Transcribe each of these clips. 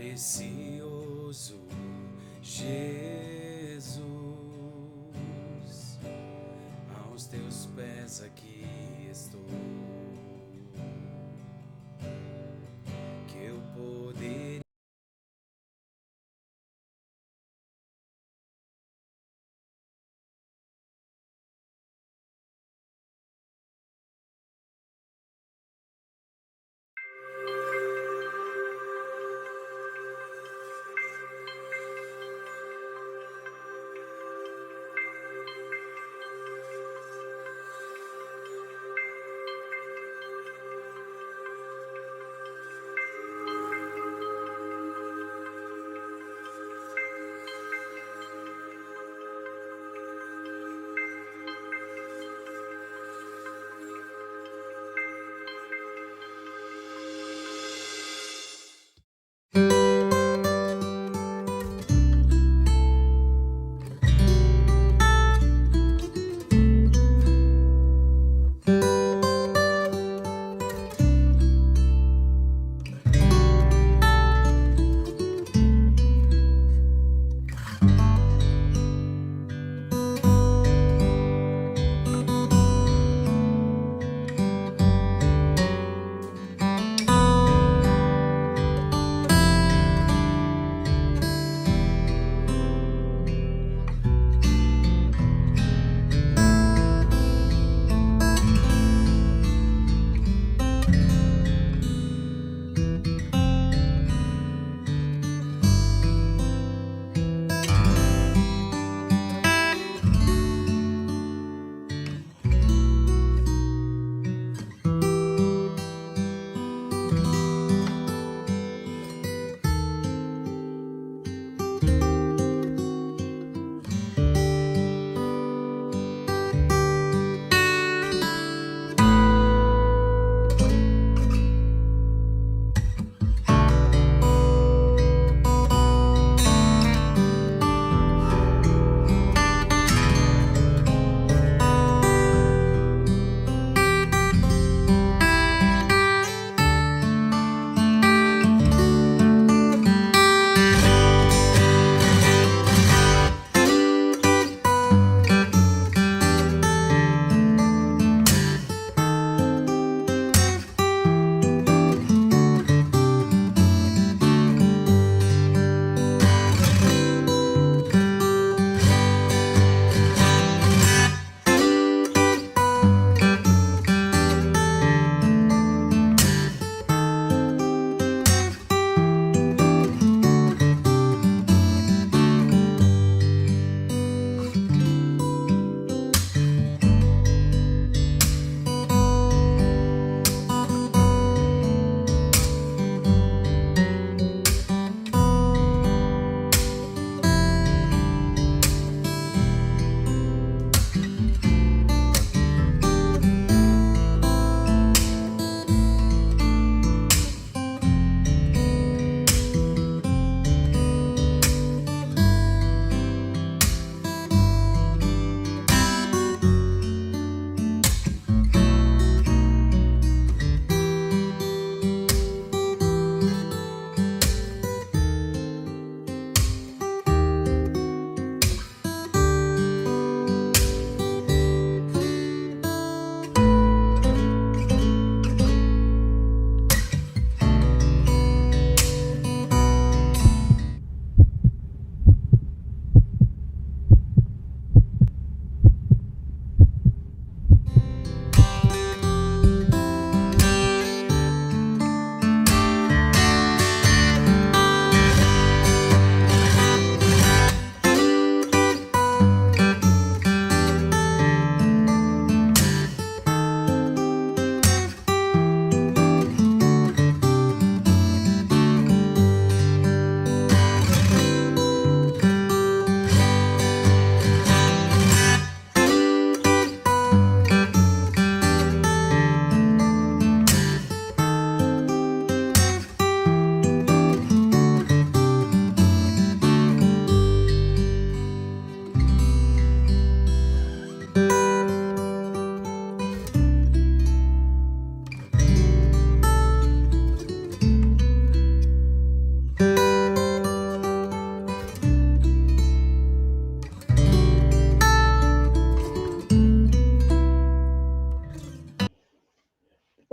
Precioso Jesus, aos teus pés aqui estou, que eu poderia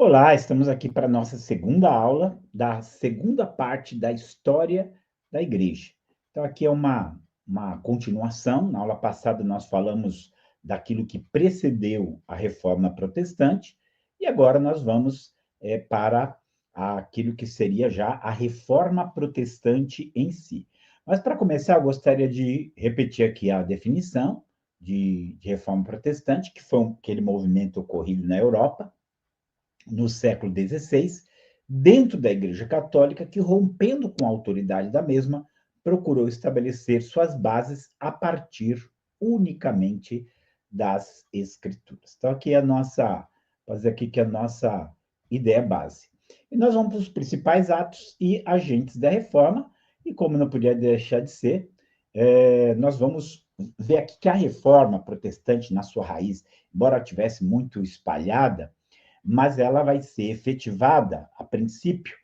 Olá, estamos aqui para a nossa segunda aula da segunda parte da história da igreja. Então, aqui é uma continuação. Na aula passada, nós falamos daquilo que precedeu a reforma protestante, e agora nós vamos para aquilo que seria já a reforma protestante em si. Mas, para começar, eu gostaria de repetir aqui a definição de reforma protestante, que foi aquele movimento ocorrido na Europa no século XVI, dentro da Igreja Católica, que, rompendo com a autoridade da mesma, procurou estabelecer suas bases a partir unicamente das Escrituras. Então, aqui é a nossa, fazer aqui que é a nossa ideia base. E nós vamos para os principais atos e agentes da reforma, e como não podia deixar de ser, nós vamos ver aqui que a reforma protestante, na sua raiz, embora tivesse muito espalhada, mas ela vai ser efetivada, a princípio,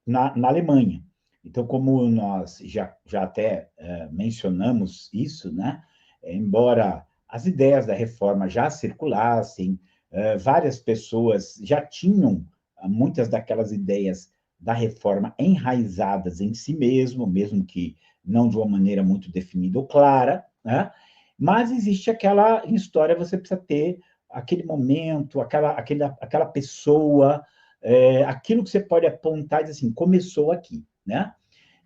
na Alemanha. Então, como nós já até mencionamos isso, né? Embora as ideias da reforma já circulassem, várias pessoas já tinham muitas daquelas ideias da reforma enraizadas em si mesmo que não de uma maneira muito definida ou clara, né? Mas existe aquela história, você precisa ter aquele momento, aquela pessoa, aquilo que você pode apontar e dizer assim, começou aqui, né?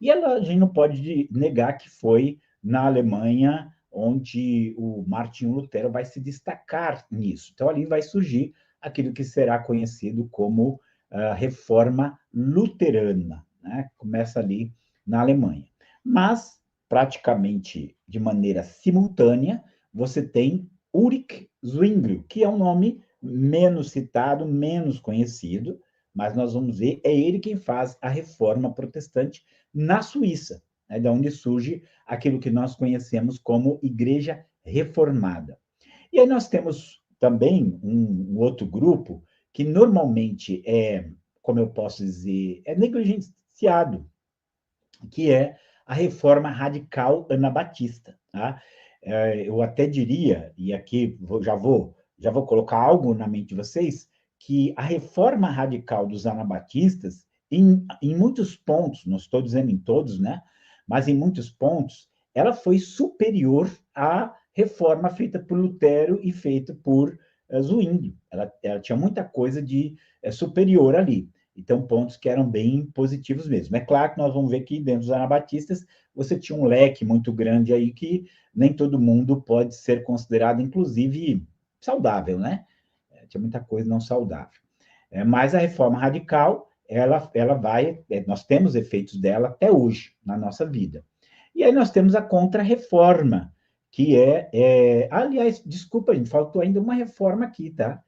E a gente não pode negar que foi na Alemanha onde o Martinho Lutero vai se destacar nisso. Então, ali vai surgir aquilo que será conhecido como a Reforma Luterana, né? Começa ali na Alemanha. Mas, praticamente de maneira simultânea, você tem Ulrich Zwinglio, que é um nome menos citado, menos conhecido, mas nós vamos ver, é ele quem faz a reforma protestante na Suíça, né, de onde surge aquilo que nós conhecemos como Igreja Reformada. E aí nós temos também um outro grupo que normalmente como eu posso dizer, é negligenciado, que é a reforma radical anabatista. Tá? Eu até diria, e aqui já vou colocar algo na mente de vocês, que a reforma radical dos anabatistas, em muitos pontos, não estou dizendo em todos, né? Mas em muitos pontos, ela foi superior à reforma feita por Lutero e feita por Zwingli. Ela tinha muita coisa de superior ali. Então, pontos que eram bem positivos mesmo. É claro que nós vamos ver que dentro dos anabatistas você tinha um leque muito grande aí que nem todo mundo pode ser considerado, inclusive, saudável, né? Tinha muita coisa não saudável. Mas a reforma radical, ela vai, nós temos efeitos dela até hoje na nossa vida. E aí nós temos a contra-reforma, que aliás, desculpa, gente, faltou ainda uma reforma aqui, tá?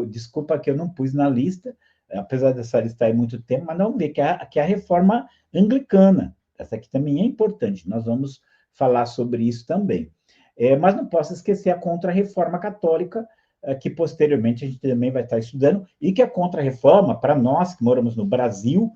Desculpa que eu não pus na lista, apesar dessa lista aí muito tempo, mas não vê que é a reforma anglicana. Essa aqui também é importante, nós vamos falar sobre isso também. Mas não posso esquecer a contra-reforma católica, que posteriormente a gente também vai estar estudando, e que a contra-reforma, para nós que moramos no Brasil,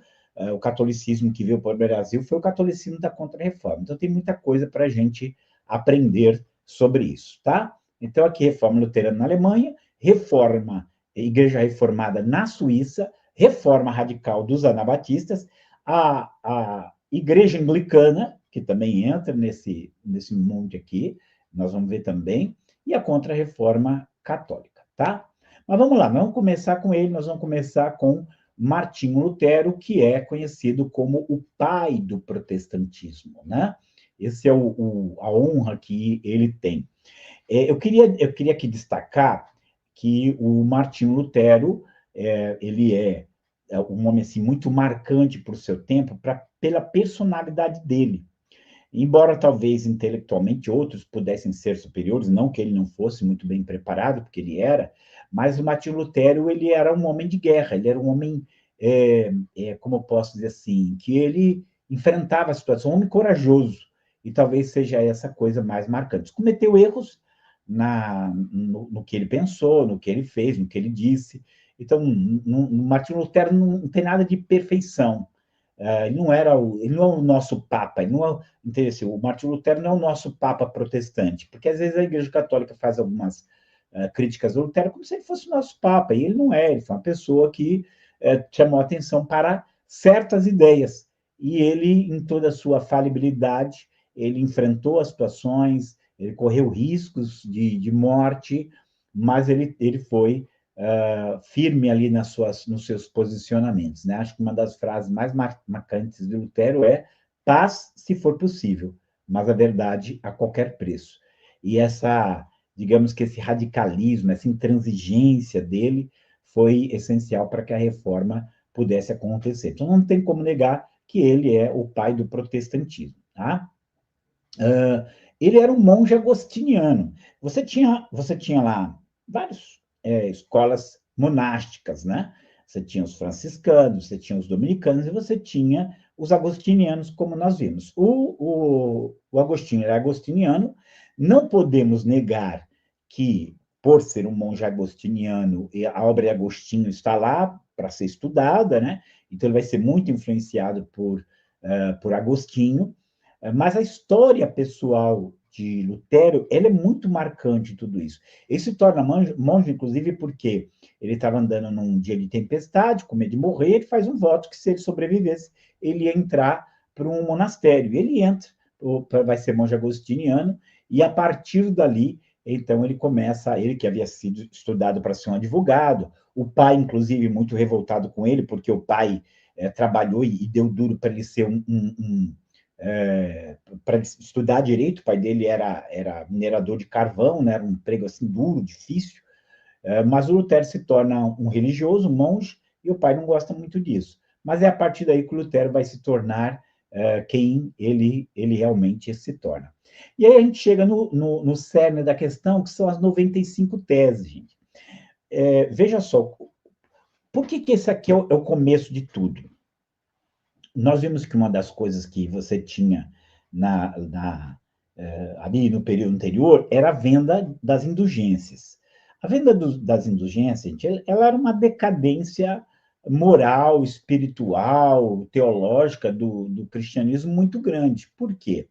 o catolicismo que veio para o Brasil foi o catolicismo da contra-reforma. Então tem muita coisa para a gente aprender sobre isso, tá? Então aqui reforma luterana na Alemanha, reforma igreja reformada na Suíça, reforma radical dos anabatistas, a igreja anglicana, que também entra nesse monte aqui, nós vamos ver também, e a contra-reforma católica, tá? Mas vamos lá, vamos começar com ele, nós vamos começar com Martinho Lutero, que é conhecido como o pai do protestantismo, né? Esse é a honra que ele tem. Eu queria aqui destacar que o Martinho Lutero, ele é um homem assim, muito marcante por seu tempo, pela personalidade dele. Embora talvez intelectualmente outros pudessem ser superiores, não que ele não fosse muito bem preparado, porque ele era, mas o Martinho Lutero, ele era um homem de guerra, ele era um homem, como eu posso dizer assim, que ele enfrentava a situação, um homem corajoso, e talvez seja essa coisa mais marcante. Cometeu erros no que ele pensou, no que ele fez, no que ele disse. Então, no Martinho Lutero não tem nada de perfeição. Ele não é o nosso Papa, ele não é, o Martinho Lutero não é o nosso Papa protestante, porque às vezes a Igreja Católica faz algumas críticas ao Lutero como se ele fosse o nosso Papa, e ele não é, ele foi uma pessoa que chamou atenção para certas ideias, e ele, em toda a sua falibilidade, ele enfrentou as situações, ele correu riscos de morte, mas ele foi firme ali nos seus posicionamentos. Né? Acho que uma das frases mais marcantes de Lutero é paz, se for possível, mas a verdade a qualquer preço. E digamos que esse radicalismo, essa intransigência dele foi essencial para que a reforma pudesse acontecer. Então, não tem como negar que ele é o pai do protestantismo. Tá? Ele era um monge agostiniano. Você tinha lá várias escolas monásticas, né? Você tinha os franciscanos, você tinha os dominicanos e você tinha os agostinianos, como nós vimos. O Agostinho era agostiniano, não podemos negar que, por ser um monge agostiniano, a obra de Agostinho está lá para ser estudada, né? Então ele vai ser muito influenciado por Agostinho, mas a história pessoal de Lutero, ela é muito marcante em tudo isso. Ele se torna monge, inclusive, porque ele estava andando num dia de tempestade, com medo de morrer, ele faz um voto que, se ele sobrevivesse, ele ia entrar para um monastério. Ele entra, vai ser monge agostiniano, e a partir dali, então, ele que havia sido estudado para ser um advogado, o pai, inclusive, muito revoltado com ele, porque o pai trabalhou e deu duro para ele ser para estudar direito. O pai dele era minerador de carvão, né? Era um emprego assim duro, difícil, mas o Lutero se torna um religioso, um monge, e o pai não gosta muito disso. Mas é a partir daí que o Lutero vai se tornar quem ele realmente se torna. E aí a gente chega no cerne da questão, que são as 95 teses, gente. Veja só, por que esse aqui é o começo de tudo? Nós vimos que uma das coisas que você tinha ali no período anterior era a venda das indulgências. A venda das indulgências, gente, ela era uma decadência moral, espiritual, teológica do cristianismo muito grande. Por quê?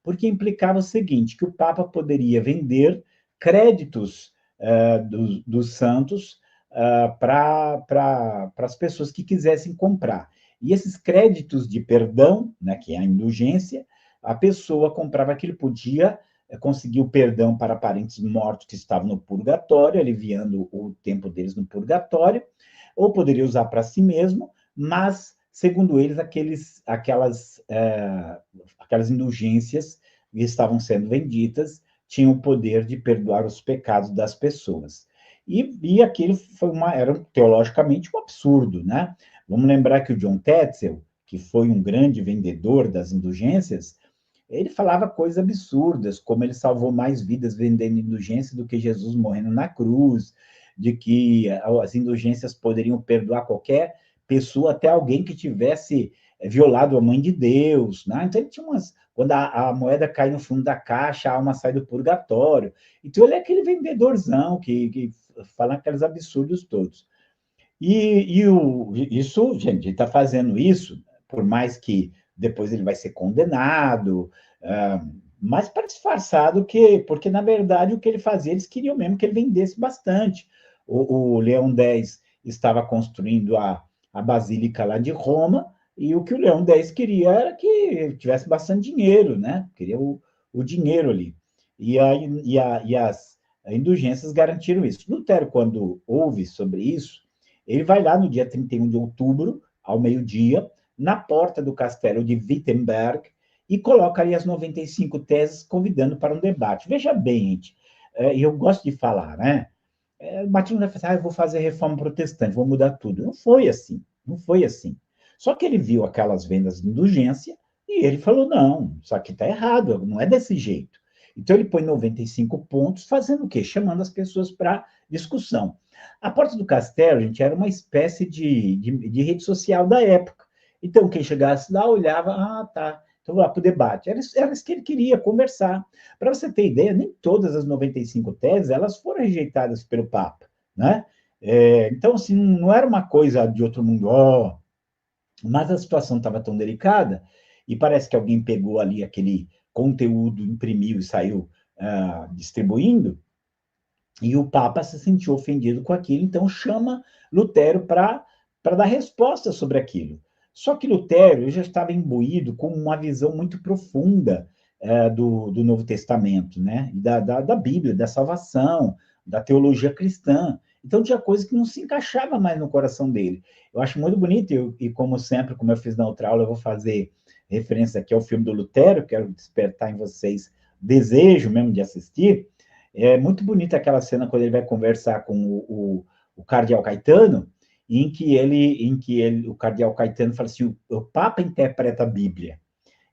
Porque implicava o seguinte, que o Papa poderia vender créditos dos santos para as pessoas que quisessem comprar. E esses créditos de perdão, né, que é a indulgência, a pessoa comprava que ele podia conseguir o perdão para parentes mortos que estavam no purgatório, aliviando o tempo deles no purgatório, ou poderia usar para si mesmo, mas, segundo eles, aquelas indulgências que estavam sendo vendidas tinham o poder de perdoar os pecados das pessoas. E aquilo era teologicamente um absurdo, né? Vamos lembrar que o John Tetzel, que foi um grande vendedor das indulgências, ele falava coisas absurdas, como ele salvou mais vidas vendendo indulgência do que Jesus morrendo na cruz, de que as indulgências poderiam perdoar qualquer pessoa, até alguém que tivesse violado a mãe de Deus. Né? Então ele tinha quando a moeda cai no fundo da caixa, a alma sai do purgatório. Então ele é aquele vendedorzão que fala aqueles absurdos todos. Isso, gente, ele está fazendo isso, por mais que depois ele vai ser condenado, mas para disfarçar porque, na verdade, o que ele fazia, eles queriam mesmo que ele vendesse bastante. O Leão X estava construindo a Basílica lá de Roma, e o que o Leão X queria era que tivesse bastante dinheiro, né? Queria o dinheiro ali. E as indulgências garantiram isso. Lutero, quando ouve sobre isso, ele vai lá no dia 31 de outubro, ao meio-dia, na porta do castelo de Wittenberg, e coloca ali as 95 teses, convidando para um debate. Veja bem, gente, e eu gosto de falar, né? Martinho vai falar, eu vou fazer reforma protestante, vou mudar tudo. Não foi assim, não foi assim. Só que ele viu aquelas vendas de indulgência e ele falou, não, isso aqui está errado, não é desse jeito. Então ele põe 95 pontos, fazendo o quê? Chamando as pessoas para discussão. A porta do castelo, gente, era uma espécie de rede social da época. Então, quem chegasse lá olhava, tá, então vou lá para o debate. Era isso que ele queria, conversar. Para você ter ideia, nem todas as 95 teses elas foram rejeitadas pelo Papa, né? Então, assim, não era uma coisa de outro mundo, mas a situação estava tão delicada, e parece que alguém pegou ali aquele conteúdo, imprimiu e saiu distribuindo, E o Papa se sentiu ofendido com aquilo, então chama Lutero para dar resposta sobre aquilo. Só que Lutero já estava imbuído com uma visão muito profunda do Novo Testamento, né? Da Bíblia, da salvação, da teologia cristã. Então tinha coisa que não se encaixava mais no coração dele. Eu acho muito bonito, e como sempre, como eu fiz na outra aula, eu vou fazer referência aqui ao filme do Lutero, quero despertar em vocês desejo mesmo de assistir. É muito bonita aquela cena quando ele vai conversar com o cardeal Caetano, o cardeal Caetano fala assim: o Papa interpreta a Bíblia.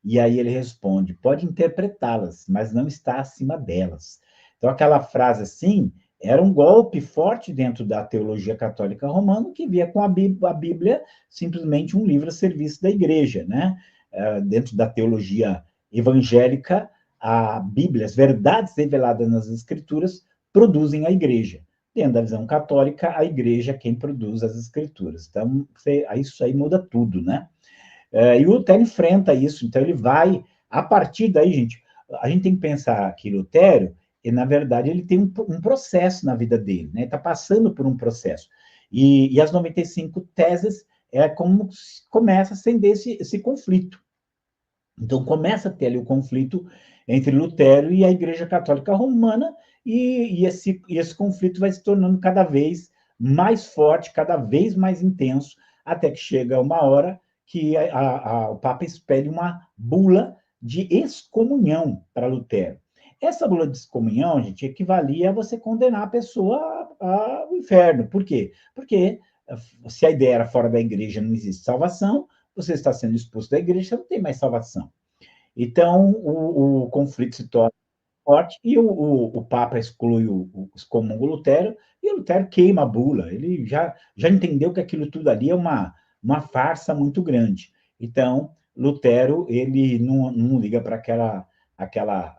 E aí ele responde: pode interpretá-las, mas não está acima delas. Então, aquela frase assim era um golpe forte dentro da teologia católica romana, que via com a Bíblia simplesmente um livro a serviço da igreja, né? Dentro da teologia evangélica, a Bíblia, as verdades reveladas nas Escrituras, produzem a igreja. Dentro da visão católica, a igreja é quem produz as Escrituras. Então, isso aí muda tudo, né? E o Lutero enfrenta isso, então ele vai, a partir daí, gente, a gente tem que pensar que Lutero, na verdade, ele tem um processo na vida dele, né? Ele está passando por um processo. E as 95 teses é como começa a acender esse conflito. Então, começa a ter ali o conflito entre Lutero e a Igreja Católica Romana, e esse conflito vai se tornando cada vez mais forte, cada vez mais intenso, até que chega uma hora que o Papa expede uma bula de excomunhão para Lutero. Essa bula de excomunhão, gente, equivalia a você condenar a pessoa ao inferno. Por quê? Porque se a ideia era fora da igreja não existe salvação, você está sendo expulso da igreja, você não tem mais salvação. Então, o conflito se torna forte e o Papa exclui excomunga o Lutero, e o Lutero queima a bula. Ele já entendeu que aquilo tudo ali é uma farsa muito grande. Então, Lutero, ele não liga para aquela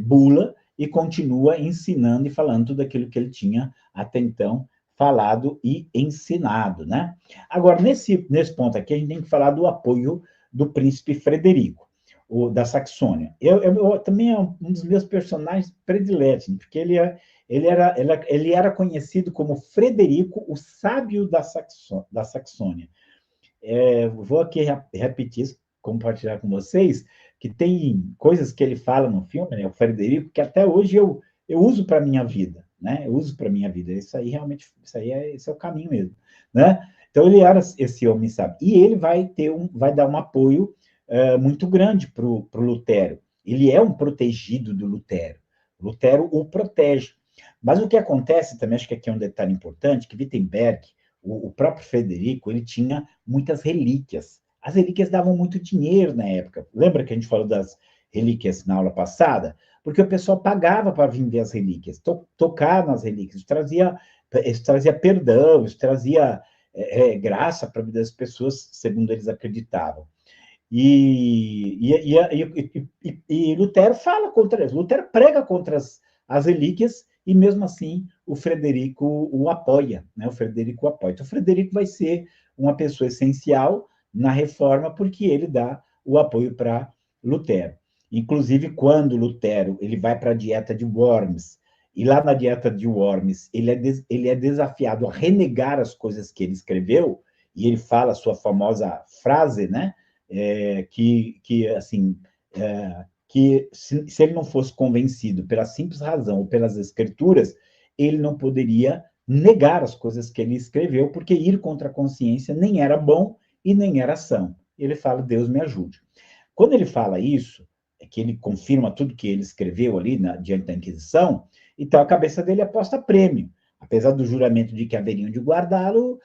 bula e continua ensinando e falando tudo aquilo que ele tinha até então falado e ensinado, né? Agora, nesse ponto aqui, a gente tem que falar do apoio do príncipe Frederico, da Saxônia. Também é um dos meus personagens prediletos, porque ele era conhecido como Frederico, o sábio da Saxônia. Vou aqui repetir isso, compartilhar com vocês, que tem coisas que ele fala no filme, né, o Frederico, que até hoje eu uso para a minha vida, né? Eu uso para a minha vida. Isso aí realmente, esse é o caminho mesmo, né? Então ele era esse homem sábio. E ele vai dar um apoio muito grande para o Lutero. Ele é um protegido do Lutero. Lutero o protege. Mas o que acontece também, acho que aqui é um detalhe importante, que Wittenberg, o próprio Frederico, ele tinha muitas relíquias. As relíquias davam muito dinheiro na época. Lembra que a gente falou das relíquias na aula passada? Porque o pessoal pagava para vender as relíquias, tocar nas relíquias. Isso trazia perdão, isso trazia graça para a vida das pessoas, segundo eles acreditavam. E Lutero fala contra isso. Lutero prega contra as relíquias, e mesmo assim o Frederico o apoia, né? O Frederico o apoia. Então, o Frederico vai ser uma pessoa essencial na reforma, porque ele dá o apoio para Lutero. Inclusive, quando Lutero ele vai para a dieta de Worms, e lá na dieta de Worms ele é desafiado a renegar as coisas que ele escreveu, e ele fala a sua famosa frase, né? Assim, que se ele não fosse convencido pela simples razão ou pelas escrituras, ele não poderia negar as coisas que ele escreveu, porque ir contra a consciência nem era bom e nem era são. Ele fala: Deus me ajude. Quando ele fala isso, é que ele confirma tudo que ele escreveu ali diante da Inquisição, então a cabeça dele é posta a prêmio. Apesar do juramento de que haveriam de guardá-lo,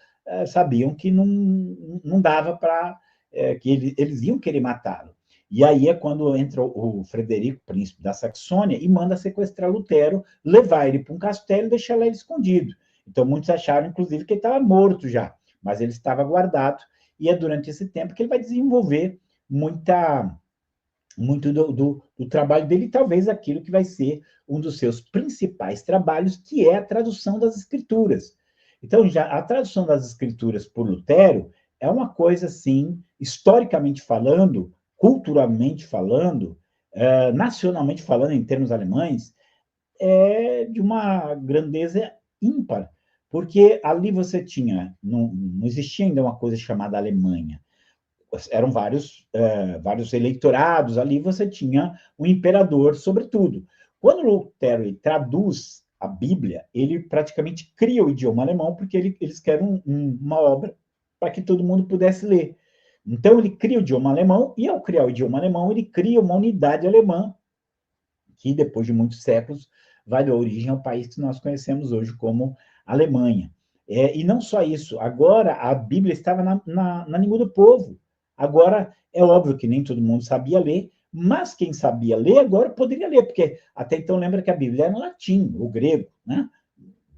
sabiam que não dava para que eles iam querer matá-lo. E aí é quando entra o Frederico, príncipe da Saxônia, e manda sequestrar Lutero, levar ele para um castelo e deixar ele escondido. Então muitos acharam, inclusive, que ele estava morto já, mas ele estava guardado, e é durante esse tempo que ele vai desenvolver muito do trabalho dele, e talvez aquilo que vai ser um dos seus principais trabalhos, que é a tradução das Escrituras. Então, já a tradução das Escrituras por Lutero é uma coisa, assim, historicamente falando, culturalmente falando, nacionalmente falando, em termos alemães, é de uma grandeza ímpar, porque ali você tinha, não existia ainda uma coisa chamada Alemanha, eram vários eleitorados, ali você tinha um imperador sobre tudo. Quando Lutero ele traduz a Bíblia, ele praticamente cria o idioma alemão, porque eles querem uma obra para que todo mundo pudesse ler. Então, ele cria o idioma alemão, e ao criar o idioma alemão, ele cria uma unidade alemã, que depois de muitos séculos vai dar origem ao país que nós conhecemos hoje como Alemanha. E não só isso, agora a Bíblia estava na língua do povo. Agora, é óbvio que nem todo mundo sabia ler, mas quem sabia ler agora poderia ler, porque até então lembra que a Bíblia era em latim, o grego, né?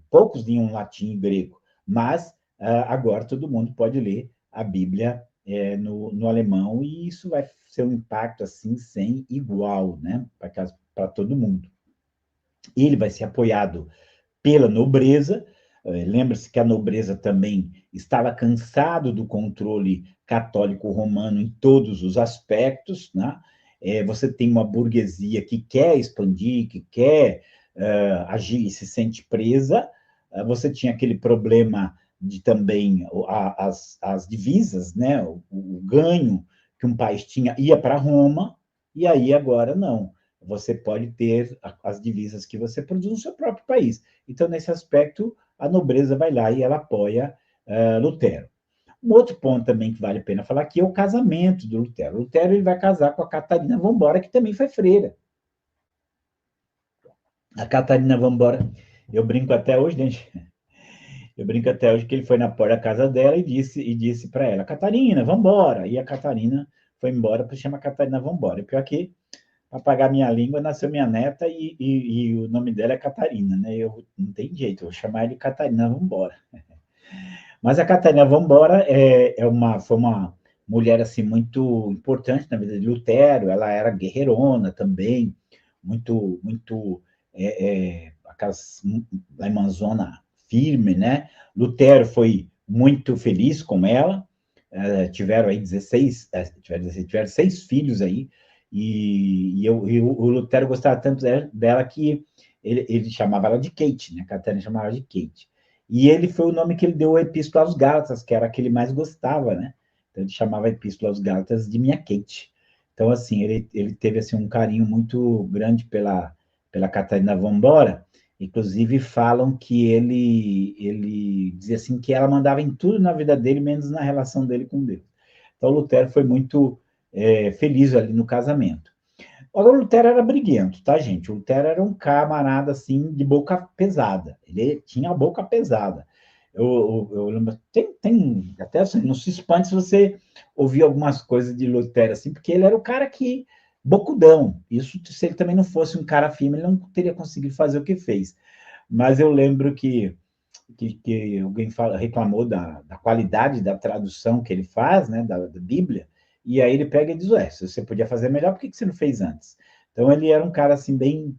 Poucos liam latim e grego, mas agora todo mundo pode ler a Bíblia no alemão, e isso vai ser um impacto assim sem igual, né? Para todo mundo. Ele vai ser apoiado pela nobreza. Lembra-se que a nobreza também estava cansado do controle católico romano em todos os aspectos, né? Você tem uma burguesia que quer expandir, que quer agir e se sente presa. Você tinha aquele problema de também as divisas, né? O ganho que um país tinha ia para Roma, e aí agora não. Você pode ter as divisas que você produz no seu próprio país. Então, nesse aspecto, a nobreza vai lá e ela apoia Lutero. Um outro ponto também que vale a pena falar aqui é o casamento do Lutero. Lutero ele vai casar com a Catarina Vambora, que também foi freira. A Catarina Vambora, eu brinco até hoje, né? Eu brinco até hoje que ele foi na porta da casa dela e disse para ela, Catarina, vambora. E a Catarina foi embora, para chamar Catarina Vambora. E pior que, para pagar minha língua, nasceu minha neta e o nome dela é Catarina, né? Eu não tem jeito, eu vou chamar ele de Catarina Vambora. Mas a Catarina Vambora foi uma mulher assim muito importante na vida de Lutero. Ela era guerreirona também, muito aquelas irmãzona firme, né? Lutero foi muito feliz com ela. Tiveram aí 16, tiveram 6 filhos aí, e o Lutero gostava tanto dela que ele chamava ela de Kate, né? A Catarina chamava ela de Kate. E ele foi o nome que ele deu à Epístola aos Gálatas, que era a que ele mais gostava, né? Então ele chamava a Epístola aos Gálatas de minha Kate. Então, assim, ele teve assim, um carinho muito grande pela Catarina Vambora. Inclusive, falam que ele dizia assim que ela mandava em tudo na vida dele, menos na relação dele com Deus. Então, Lutero foi muito feliz ali no casamento. Agora, o Lutero era briguento, tá, gente? O Lutero era um camarada, assim, de boca pesada. Ele tinha a boca pesada. Eu lembro, até assim, não se espante se você ouvir algumas coisas de Lutero, assim, porque ele era o cara que, bocudão. Isso, se ele também não fosse um cara firme, ele não teria conseguido fazer o que fez. Mas eu lembro que alguém reclamou da qualidade da tradução que ele faz, né, da Bíblia, e aí ele pega e diz, ué, se você podia fazer melhor, por que você não fez antes? Então ele era um cara assim bem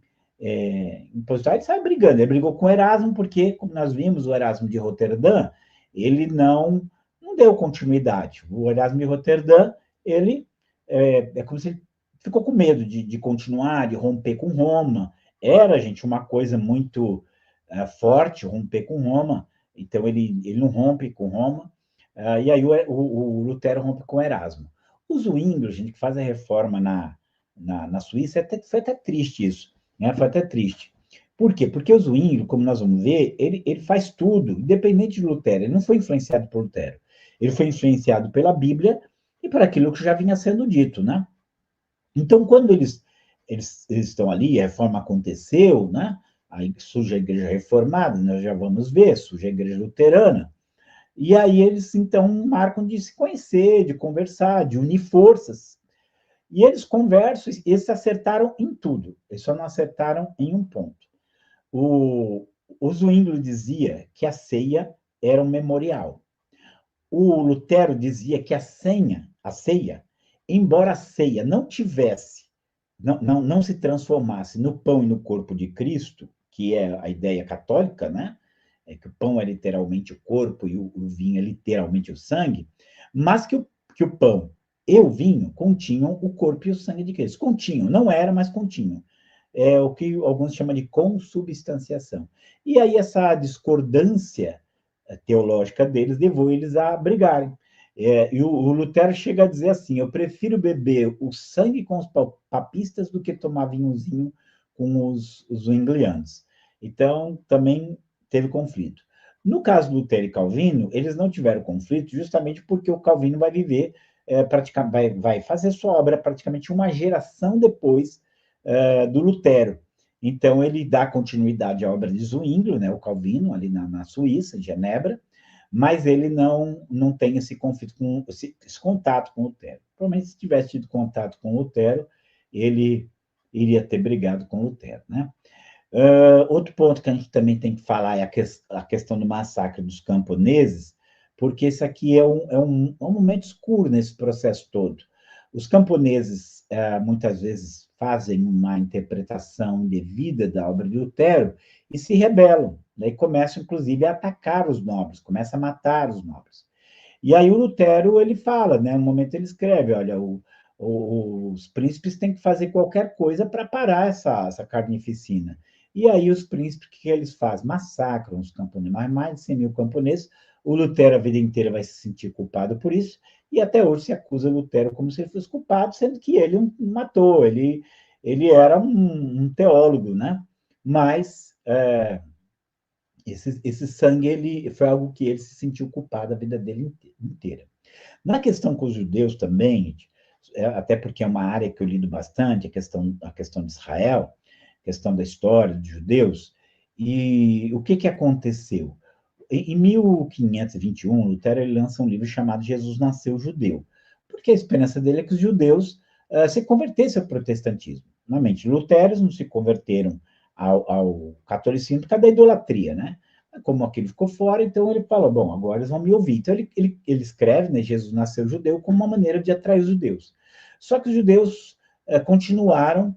impositor, ele saiu brigando, ele brigou com o Erasmo, porque, como nós vimos, o Erasmo de Roterdã, ele não deu continuidade. O Erasmo de Roterdã, ele como se ele ficou com medo de continuar, de romper com Roma. Era, gente, uma coisa muito forte, romper com Roma, então ele não rompe com Roma, e aí o Lutero rompe com Erasmo. O Zwinglio, gente, que faz a reforma na Suíça, foi até triste isso, né? Foi até triste. Por quê? Porque o Zwinglio, como nós vamos ver, ele faz tudo, independente de Lutero, ele não foi influenciado por Lutero, ele foi influenciado pela Bíblia e por aquilo que já vinha sendo dito, né? Então, quando eles estão ali, a reforma aconteceu, né? Aí surge a igreja reformada, nós já vamos ver, surge a igreja luterana. E aí eles, então, marcam de se conhecer, de conversar, de unir forças. E eles conversam, eles se acertaram em tudo. Eles só não acertaram em um ponto. O Zwinglio dizia que a ceia era um memorial. O Lutero dizia que a ceia, embora a ceia não tivesse, não se transformasse no pão e no corpo de Cristo, que é a ideia católica, né? É que o pão é literalmente o corpo e o vinho é literalmente o sangue, mas que o pão e o vinho continham o corpo e o sangue de Cristo. Continham, não era, mas continham. é o que alguns chamam de consubstanciação. E aí essa discordância teológica deles levou eles a brigarem. E o Lutero chega a dizer assim: eu prefiro beber o sangue com os papistas do que tomar vinhozinho com os zwinglianos. Então, também teve conflito. No caso do Lutero e Calvino, eles não tiveram conflito justamente porque o Calvino vai viver, vai fazer sua obra praticamente uma geração depois do Lutero. Então, ele dá continuidade à obra de Zwinglio, né, o Calvino, ali na Suíça, em Genebra, mas ele não tem esse conflito, esse contato com o Lutero. Provavelmente, se tivesse tido contato com o Lutero, ele iria ter brigado com o Lutero, né? Outro ponto que a gente também tem que falar é a questão do massacre dos camponeses, porque isso aqui é um momento escuro nesse processo todo. Os camponeses, muitas vezes, fazem uma interpretação indevida da obra de Lutero e se rebelam. Daí começam, inclusive, a atacar os nobres, começam a matar os nobres. E aí o Lutero, ele fala, né, no momento ele escreve, olha, os príncipes têm que fazer qualquer coisa para parar essa carnificina. E aí os príncipes, o que eles fazem? Massacram os camponeses, mais de 100 mil camponeses. O Lutero a vida inteira vai se sentir culpado por isso, e até hoje se acusa o Lutero como se ele fosse culpado, sendo que ele o matou, ele era um teólogo, né? Mas esse sangue foi algo que ele se sentiu culpado a vida dele inteira. Na questão com os judeus também, até porque é uma área que eu lido bastante, a questão de Israel, a questão da história dos judeus, e o que aconteceu? Em 1521, Lutero ele lança um livro chamado Jesus Nasceu Judeu, porque a esperança dele é que os judeus se convertessem ao protestantismo. Normalmente, luteros não se converteram ao catolicismo por causa da idolatria, né? Como aquele ficou fora, então ele falou, bom, agora eles vão me ouvir. Então ele escreve, né, Jesus nasceu judeu, como uma maneira de atrair os judeus. Só que os judeus continuaram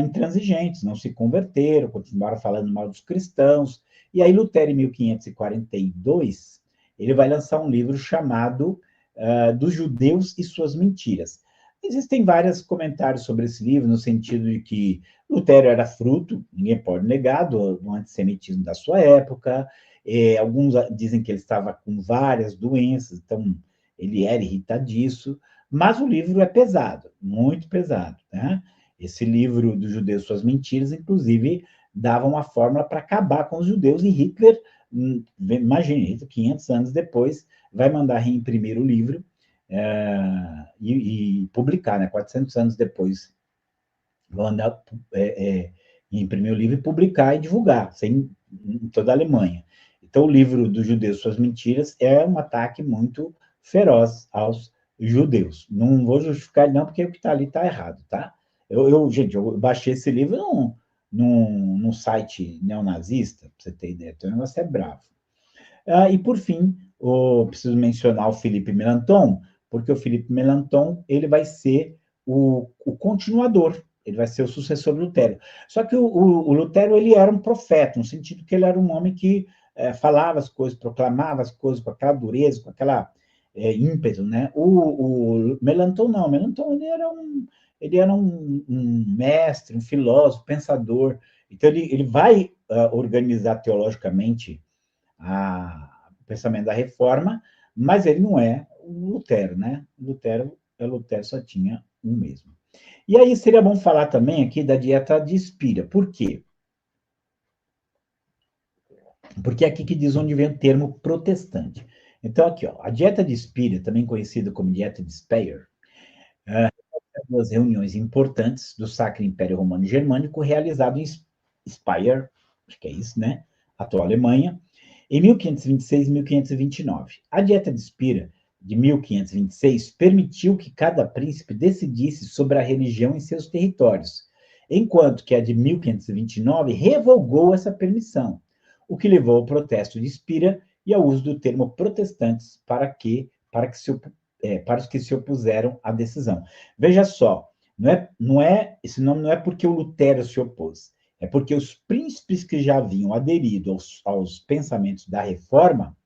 intransigentes, não se converteram, continuaram falando mal dos cristãos. E aí Lutero, em 1542, ele vai lançar um livro chamado Dos Judeus e Suas Mentiras. Existem vários comentários sobre esse livro, no sentido de que Lutero era fruto, ninguém pode negar, do antissemitismo da sua época. Alguns dizem que ele estava com várias doenças, então ele era irritadiço, mas o livro é pesado, muito pesado, né? Esse livro dos judeus, suas mentiras, inclusive, dava uma fórmula para acabar com os judeus, e Hitler, imagine, 500 anos depois, vai mandar reimprimir o livro e publicar, né? 400 anos depois, mandar imprimir o livro e publicar e divulgar em toda a Alemanha. Então, o livro dos judeus, suas mentiras, é um ataque muito feroz aos judeus. Não vou justificar ele não, porque o que está ali está errado, tá? Gente, eu baixei esse livro num site neonazista, para você ter ideia, então o negócio é bravo. E, por fim, preciso mencionar o Philippe Melanchthon, porque o Philippe Melanchthon ele vai ser o continuador, ele vai ser o sucessor do Lutero. Só que o Lutero ele era um profeta, no sentido que ele era um homem que falava as coisas, proclamava as coisas com aquela dureza, com aquela ímpeto, né? O Melanchthon não, o Melanchthon ele era um mestre, um filósofo, pensador. Então ele vai organizar teologicamente o pensamento da reforma, mas ele não é o Lutero, né? Lutero só tinha um mesmo. E aí seria bom falar também aqui da dieta de Spira. Por quê? Porque é aqui que diz onde vem o termo protestante. Então, aqui, ó, a dieta de Spira, também conhecida como dieta de Speyer, é duas reuniões importantes do Sacro Império Romano e Germânico, realizado em Speyer, acho que é isso, né? Atual Alemanha, em 1526 e 1529. A Dieta de Spira, de 1526, permitiu que cada príncipe decidisse sobre a religião em seus territórios, enquanto que a de 1529 revogou essa permissão, o que levou ao protesto de Spira e ao uso do termo protestantes para os que se opuseram à decisão. Veja só, esse nome não é porque o Lutero se opôs, é porque os príncipes que já haviam aderido aos pensamentos da reforma,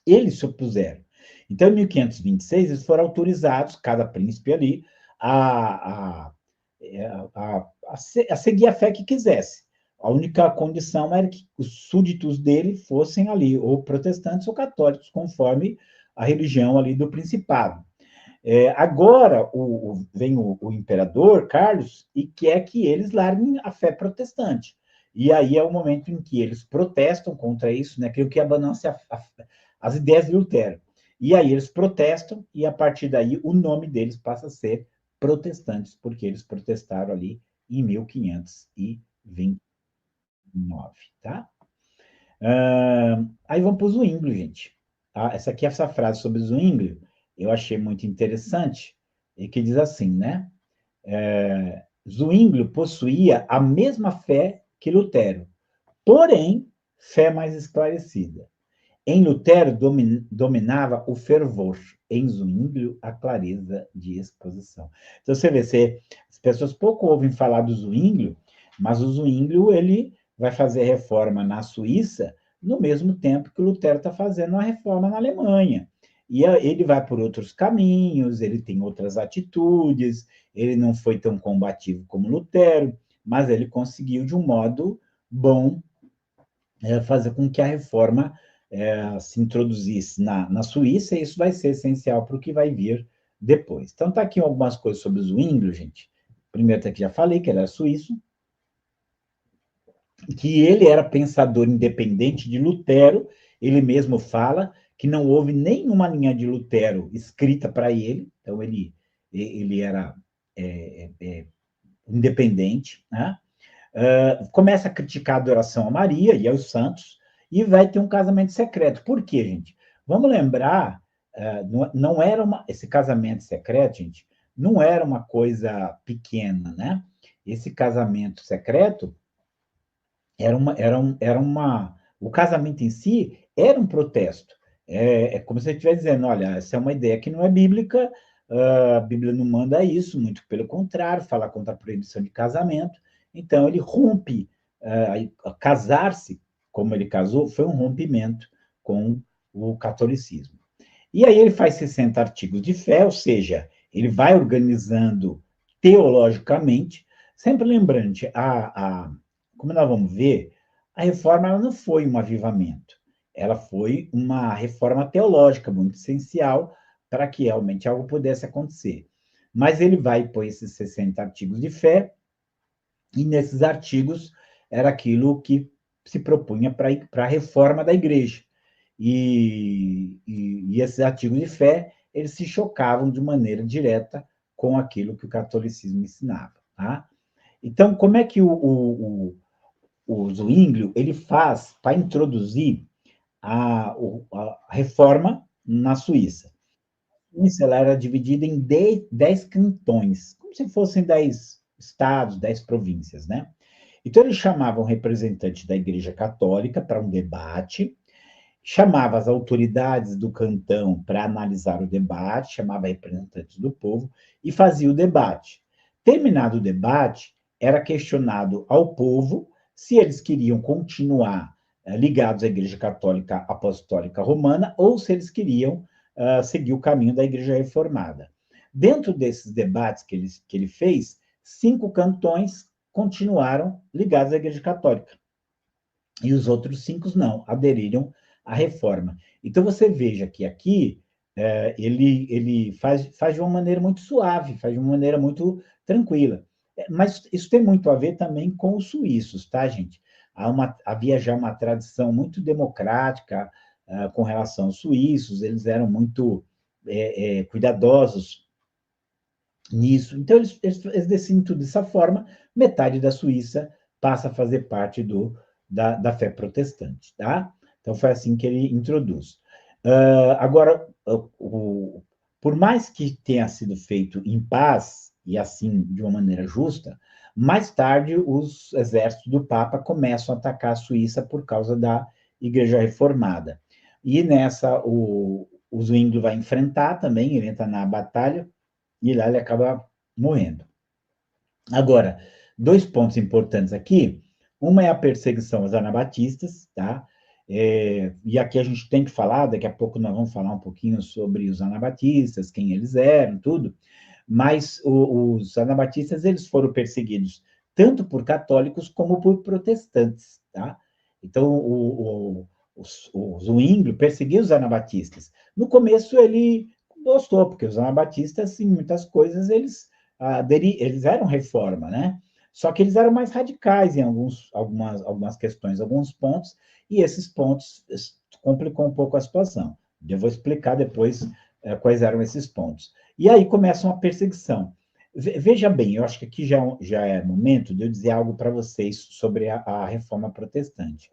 eles se opuseram. Então, em 1526, eles foram autorizados, cada príncipe ali, a a seguir a fé que quisesse. A única condição era que os súditos dele fossem ali, ou protestantes ou católicos, conforme a religião ali do principado. Agora vem o imperador Carlos e quer que eles larguem a fé protestante. E aí é o momento em que eles protestam contra isso, né? Criam que abandonam-se as ideias de Lutero. E aí eles protestam, e a partir daí o nome deles passa a ser protestantes, porque eles protestaram ali em 1529, tá? Aí vamos para o Zwinglio, gente. Essa frase sobre o Zwinglio, eu achei muito interessante, e que diz assim, né? Zwinglio possuía a mesma fé que Lutero, porém, fé mais esclarecida. Em Lutero dominava o fervor, em Zwinglio a clareza de exposição. Então você vê, as pessoas pouco ouvem falar do Zwinglio, mas o Zwinglio ele vai fazer reforma na Suíça no mesmo tempo que o Lutero está fazendo a reforma na Alemanha. E ele vai por outros caminhos, ele tem outras atitudes, ele não foi tão combativo como Lutero, mas ele conseguiu, de um modo bom, fazer com que a reforma se introduzisse na Suíça, e isso vai ser essencial para o que vai vir depois. Então, está aqui algumas coisas sobre o Zwinglio, gente. Primeiro, até que já falei que ele era suíço, que ele era pensador independente de Lutero, ele mesmo fala que não houve nenhuma linha de Lutero escrita para ele, então ele era independente, né? Começa a criticar a adoração a Maria e aos santos, e vai ter um casamento secreto. Por quê, gente? Vamos lembrar, não era esse casamento secreto, gente, não era uma coisa pequena, né? Esse casamento secreto o casamento em si era um protesto. É como se ele estivesse dizendo, olha, essa é uma ideia que não é bíblica, a Bíblia não manda isso, muito pelo contrário, fala contra a proibição de casamento. Então, ele rompe, casar-se como ele casou, foi um rompimento com o catolicismo. E aí ele faz 60 artigos de fé, ou seja, ele vai organizando teologicamente, sempre lembrando, como nós vamos ver, a reforma ela não foi um avivamento, ela foi uma reforma teológica muito essencial para que realmente algo pudesse acontecer. Mas ele vai pôr esses 60 artigos de fé, e nesses artigos era aquilo que se propunha para a reforma da igreja. E esses artigos de fé, eles se chocavam de maneira direta com aquilo que o catolicismo ensinava. Tá? Então, como é que o Zwinglio ele faz para introduzir a reforma na Suíça? A Suíça ela era dividida em 10 cantões, como se fossem 10 estados, 10 províncias, né? Então, eles chamavam representantes da Igreja Católica para um debate, chamava as autoridades do cantão para analisar o debate, chamava representantes do povo e fazia o debate. Terminado o debate, era questionado ao povo se eles queriam continuar ligados à Igreja Católica Apostólica Romana ou se eles queriam seguir o caminho da Igreja Reformada. Dentro desses debates que ele fez, 5 cantões continuaram ligados à Igreja Católica. E os outros 5 não, aderiram à reforma. Então, você veja que aqui ele faz de uma maneira muito suave, faz de uma maneira muito tranquila. Mas isso tem muito a ver também com os suíços, tá, gente? Havia já uma tradição muito democrática com relação aos suíços, eles eram muito cuidadosos nisso. Então, eles decidem tudo dessa forma, metade da Suíça passa a fazer parte da fé protestante, tá? Então, foi assim que ele introduz. Agora, por mais que tenha sido feito em paz, e assim, de uma maneira justa, mais tarde os exércitos do Papa começam a atacar a Suíça por causa da Igreja Reformada. E nessa, o Zwinglio vai enfrentar também, ele entra na batalha, e lá ele acaba morrendo. Agora, 2 pontos importantes aqui. Uma é a perseguição aos anabatistas, tá? E aqui a gente tem que falar, daqui a pouco nós vamos falar um pouquinho sobre os anabatistas, quem eles eram, tudo. mas os anabatistas eles foram perseguidos tanto por católicos como por protestantes, tá? Então, o Zwinglio perseguiu os anabatistas. No começo, ele gostou, porque os anabatistas, em muitas coisas, eles eram reforma, né? Só que eles eram mais radicais em algumas questões, alguns pontos, e esses pontos complicou um pouco a situação. Eu vou explicar depois quais eram esses pontos. E aí começa uma perseguição. Veja bem, eu acho que aqui já é momento de eu dizer algo para vocês sobre a reforma protestante.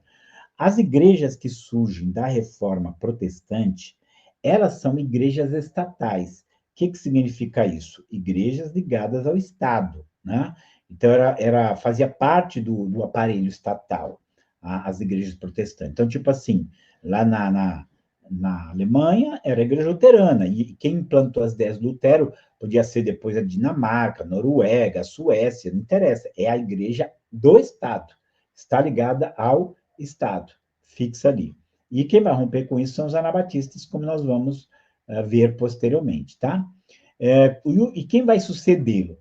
As igrejas que surgem da reforma protestante, elas são igrejas estatais. O que significa isso? Igrejas ligadas ao Estado, né? Então, fazia parte do aparelho estatal, as igrejas protestantes. Então, tipo assim, lá na Alemanha era a igreja luterana, e quem implantou as ideias do Lutero podia ser depois a Dinamarca, a Noruega, a Suécia, não interessa, é a igreja do Estado, está ligada ao Estado, fixa ali. E quem vai romper com isso são os anabatistas, como nós vamos ver posteriormente, tá? E quem vai sucedê-lo?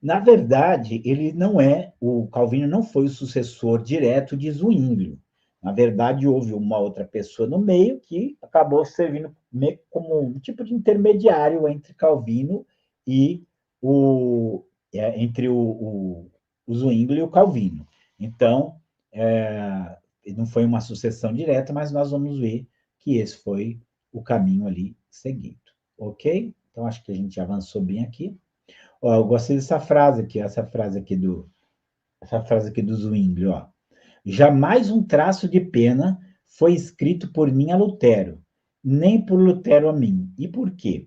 Na verdade, o Calvino não foi o sucessor direto de Zwinglio. Na verdade, houve uma outra pessoa no meio que acabou servindo como um tipo de intermediário entre Calvino e entre o Zwinglio e o Calvino. Então, não foi uma sucessão direta, mas nós vamos ver que esse foi o caminho ali seguido. Ok? Então, acho que a gente avançou bem aqui. Ó, eu gostei dessa frase aqui, essa frase aqui do Zwingli, ó. Jamais um traço de pena foi escrito por mim a Lutero, nem por Lutero a mim. E por quê?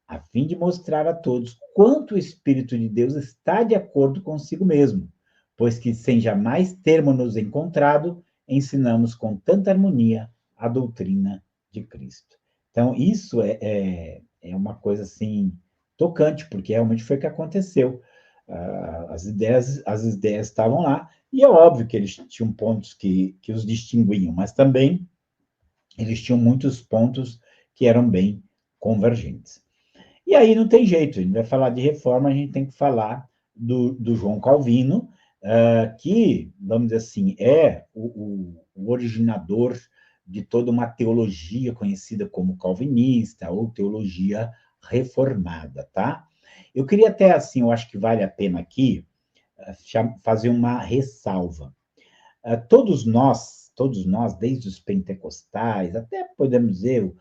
A fim de mostrar a todos quanto o Espírito de Deus está de acordo consigo mesmo, pois que sem jamais termos nos encontrado, ensinamos com tanta harmonia a doutrina de Cristo. Então, isso é uma coisa assim tocante, porque realmente foi o que aconteceu. As ideias estavam lá, e é óbvio que eles tinham pontos que os distinguiam, mas também eles tinham muitos pontos que eram bem convergentes. E aí não tem jeito, a gente vai falar de reforma, a gente tem que falar do João Calvino, que, vamos dizer assim, é o originador de toda uma teologia conhecida como calvinista ou teologia reformada, tá? Eu queria até, assim, eu acho que vale a pena aqui fazer uma ressalva. Todos nós, desde os pentecostais, até podemos dizer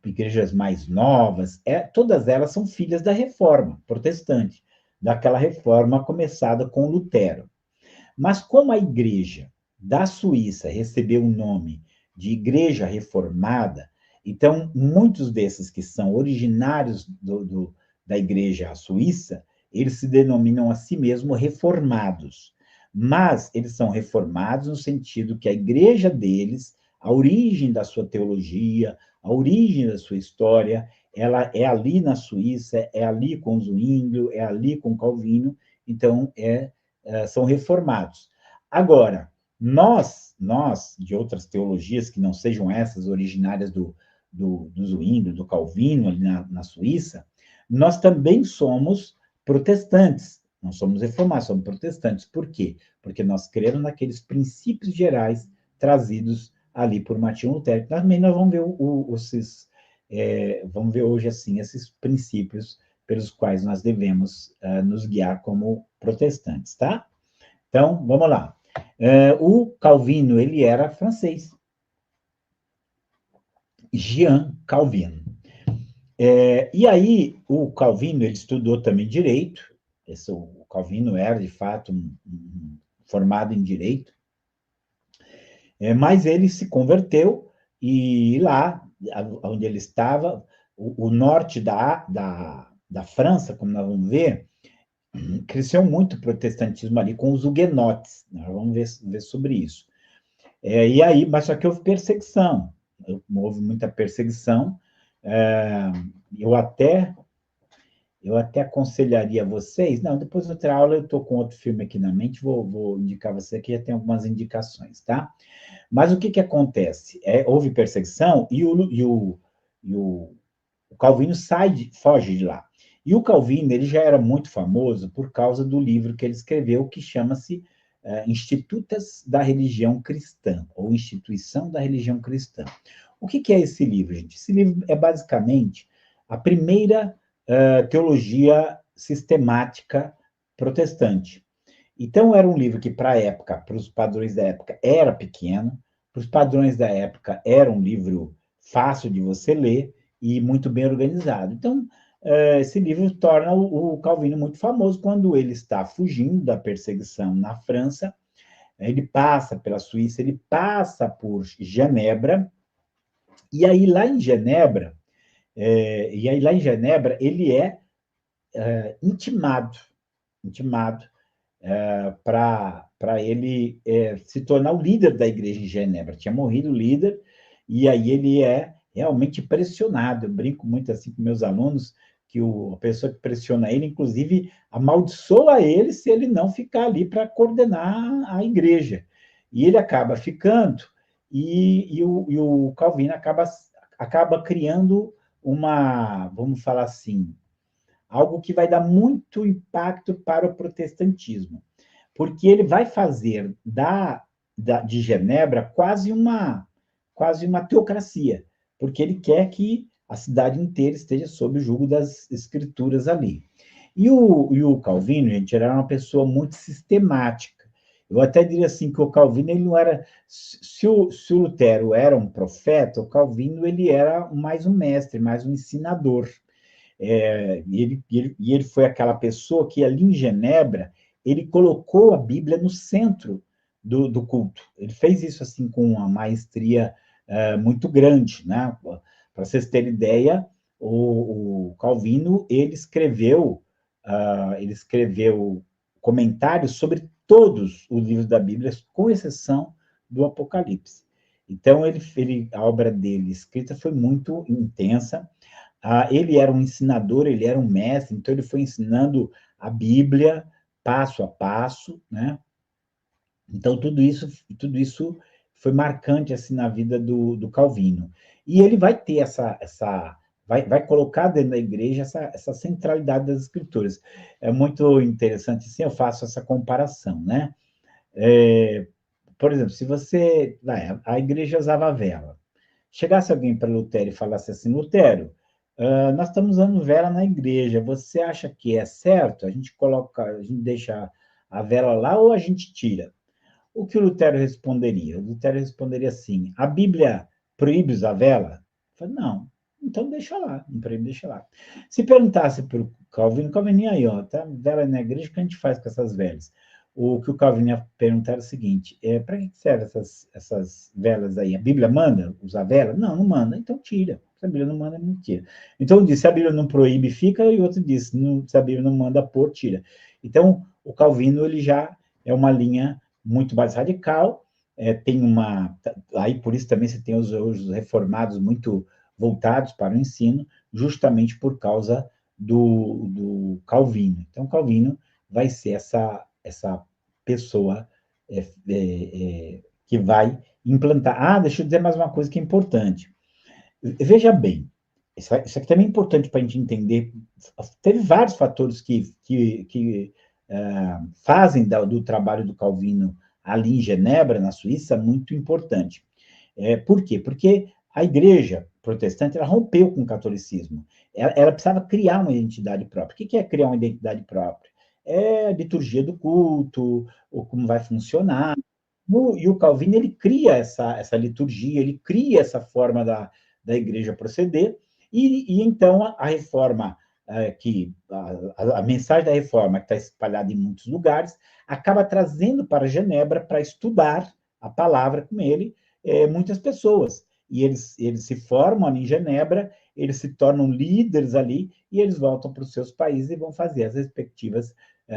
igrejas mais novas, todas elas são filhas da reforma protestante, daquela reforma começada com Lutero. Mas como a igreja da Suíça recebeu o nome de Igreja Reformada, então muitos desses que são originários da igreja suíça, eles se denominam a si mesmos reformados. Mas eles são reformados no sentido que a igreja deles, a origem da sua teologia, a origem da sua história, ela é ali na Suíça, é ali com Zwinglio, é ali com Calvino, então são reformados. Agora, nós, de outras teologias que não sejam essas originárias do Zwinglio, do Calvino, ali na Suíça, nós também somos protestantes. Não somos reformados, somos protestantes. Por quê? Porque nós cremos naqueles princípios gerais trazidos ali por Martinho Lutero. Também nós vamos ver vamos ver hoje assim esses princípios pelos quais nós devemos nos guiar como protestantes, tá? Então, vamos lá. O Calvino, ele era francês. Jean Calvin. E aí, o Calvino, ele estudou também direito. O Calvino era, de fato, formado em direito. Mas ele se converteu e lá, onde ele estava, o norte da França, como nós vamos ver, cresceu muito o protestantismo ali com os huguenotes. Nós vamos ver sobre isso. E aí, mas só que houve perseguição. Houve muita perseguição. Eu até aconselharia vocês. Não, depois da outra aula eu estou com outro filme aqui na mente, vou indicar você que já tem algumas indicações, tá? Mas o que acontece? Houve perseguição e o Calvino foge de lá. E o Calvino, ele já era muito famoso por causa do livro que ele escreveu, que chama-se Institutas da Religião Cristã, ou Instituição da Religião Cristã. O que é esse livro, gente? Esse livro é basicamente a primeira teologia sistemática protestante. Então, era um livro que, para a época, para os padrões da época, era pequeno, para os padrões da época, era um livro fácil de você ler e muito bem organizado. Então, esse livro torna o Calvino muito famoso quando ele está fugindo da perseguição na França. Ele passa pela Suíça, ele passa por Genebra, e aí lá em Genebra, ele é intimado para ele se tornar o líder da igreja em Genebra. Tinha morrido o líder, e aí ele é realmente pressionado. Eu brinco muito assim com meus alunos, que a pessoa que pressiona ele, inclusive, amaldiçoa ele se ele não ficar ali para coordenar a igreja. E ele acaba ficando, e o Calvino acaba criando vamos falar assim, algo que vai dar muito impacto para o protestantismo, porque ele vai fazer de Genebra quase uma teocracia, porque ele quer que a cidade inteira esteja sob o jugo das escrituras ali. E o Calvino, gente, era uma pessoa muito sistemática. Eu até diria assim que o Calvino, ele não era... Se o Lutero era um profeta, o Calvino, ele era mais um mestre, mais um ensinador. E ele foi aquela pessoa que ali em Genebra, ele colocou a Bíblia no centro do culto. Ele fez isso assim com uma maestria muito grande, né? Para vocês terem ideia, o Calvino ele escreveu comentários sobre todos os livros da Bíblia, com exceção do Apocalipse. Então, a obra dele escrita foi muito intensa. Ele era um ensinador, ele era um mestre, então ele foi ensinando a Bíblia passo a passo, né? Então, tudo isso foi marcante assim na vida do Calvino. E ele vai ter vai colocar dentro da igreja essa centralidade das escrituras. É muito interessante, assim, eu faço essa comparação, né? Por exemplo, se a igreja usava vela. Chegasse alguém para Lutero e falasse assim, Lutero, nós estamos usando vela na igreja, você acha que é certo? A gente deixa a vela lá ou a gente tira? O que o Lutero responderia? O Lutero responderia assim: a Bíblia proíbe usar vela? Eu falei, não, então deixa lá, não proíbe, deixa lá. Se perguntasse para o Calvino, aí, ó, tá vela na igreja, o que a gente faz com essas velas? O que o Calvino ia perguntar era o seguinte: para que servem essas velas aí? A Bíblia manda usar vela? Não, não manda, então tira. Se a Bíblia não manda, não tira. Então, um disse: se a Bíblia não proíbe, fica, e o outro disse: se a Bíblia não manda pôr, tira. Então, o Calvino, ele já é uma linha muito mais radical, aí por isso também você tem os reformados muito voltados para o ensino, justamente por causa do Calvino. Então, Calvino vai ser essa pessoa que vai implantar. Deixa eu dizer mais uma coisa que é importante. Veja bem, isso aqui também é importante para a gente entender. Teve vários fatores que fazem do trabalho do Calvino ali em Genebra, na Suíça, muito importante. Por quê? Porque a igreja protestante ela rompeu com o catolicismo. Ela precisava criar uma identidade própria. O que é criar uma identidade própria? É a liturgia do culto, ou como vai funcionar. E o Calvino ele cria essa liturgia, ele cria essa forma da igreja proceder, e então a reforma, a mensagem da reforma, que está espalhada em muitos lugares, acaba trazendo para Genebra para estudar a palavra com ele muitas pessoas. E eles se formam ali em Genebra, eles se tornam líderes ali, e eles voltam para os seus países e vão fazer as respectivas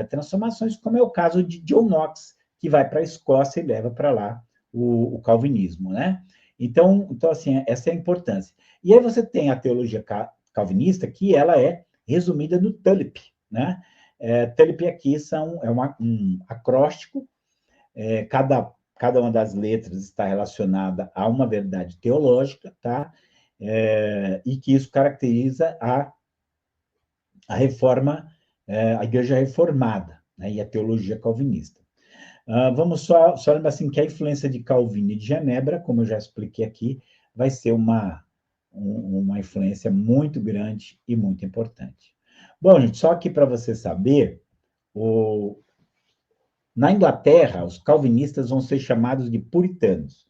transformações, como é o caso de John Knox, que vai para a Escócia e leva para lá o calvinismo, né? Então, assim, essa é a importância. E aí você tem a teologia calvinista, que ela é resumida no TULIP, né? TULIP aqui um acróstico, cada uma das letras está relacionada a uma verdade teológica, tá? E que isso caracteriza a igreja reformada, né, e a teologia calvinista. Vamos só lembrar assim, que a influência de Calvino e de Genebra, como eu já expliquei aqui, vai ser uma influência muito grande e muito importante. Bom, gente, só aqui para você saber, na Inglaterra, os calvinistas vão ser chamados de puritanos.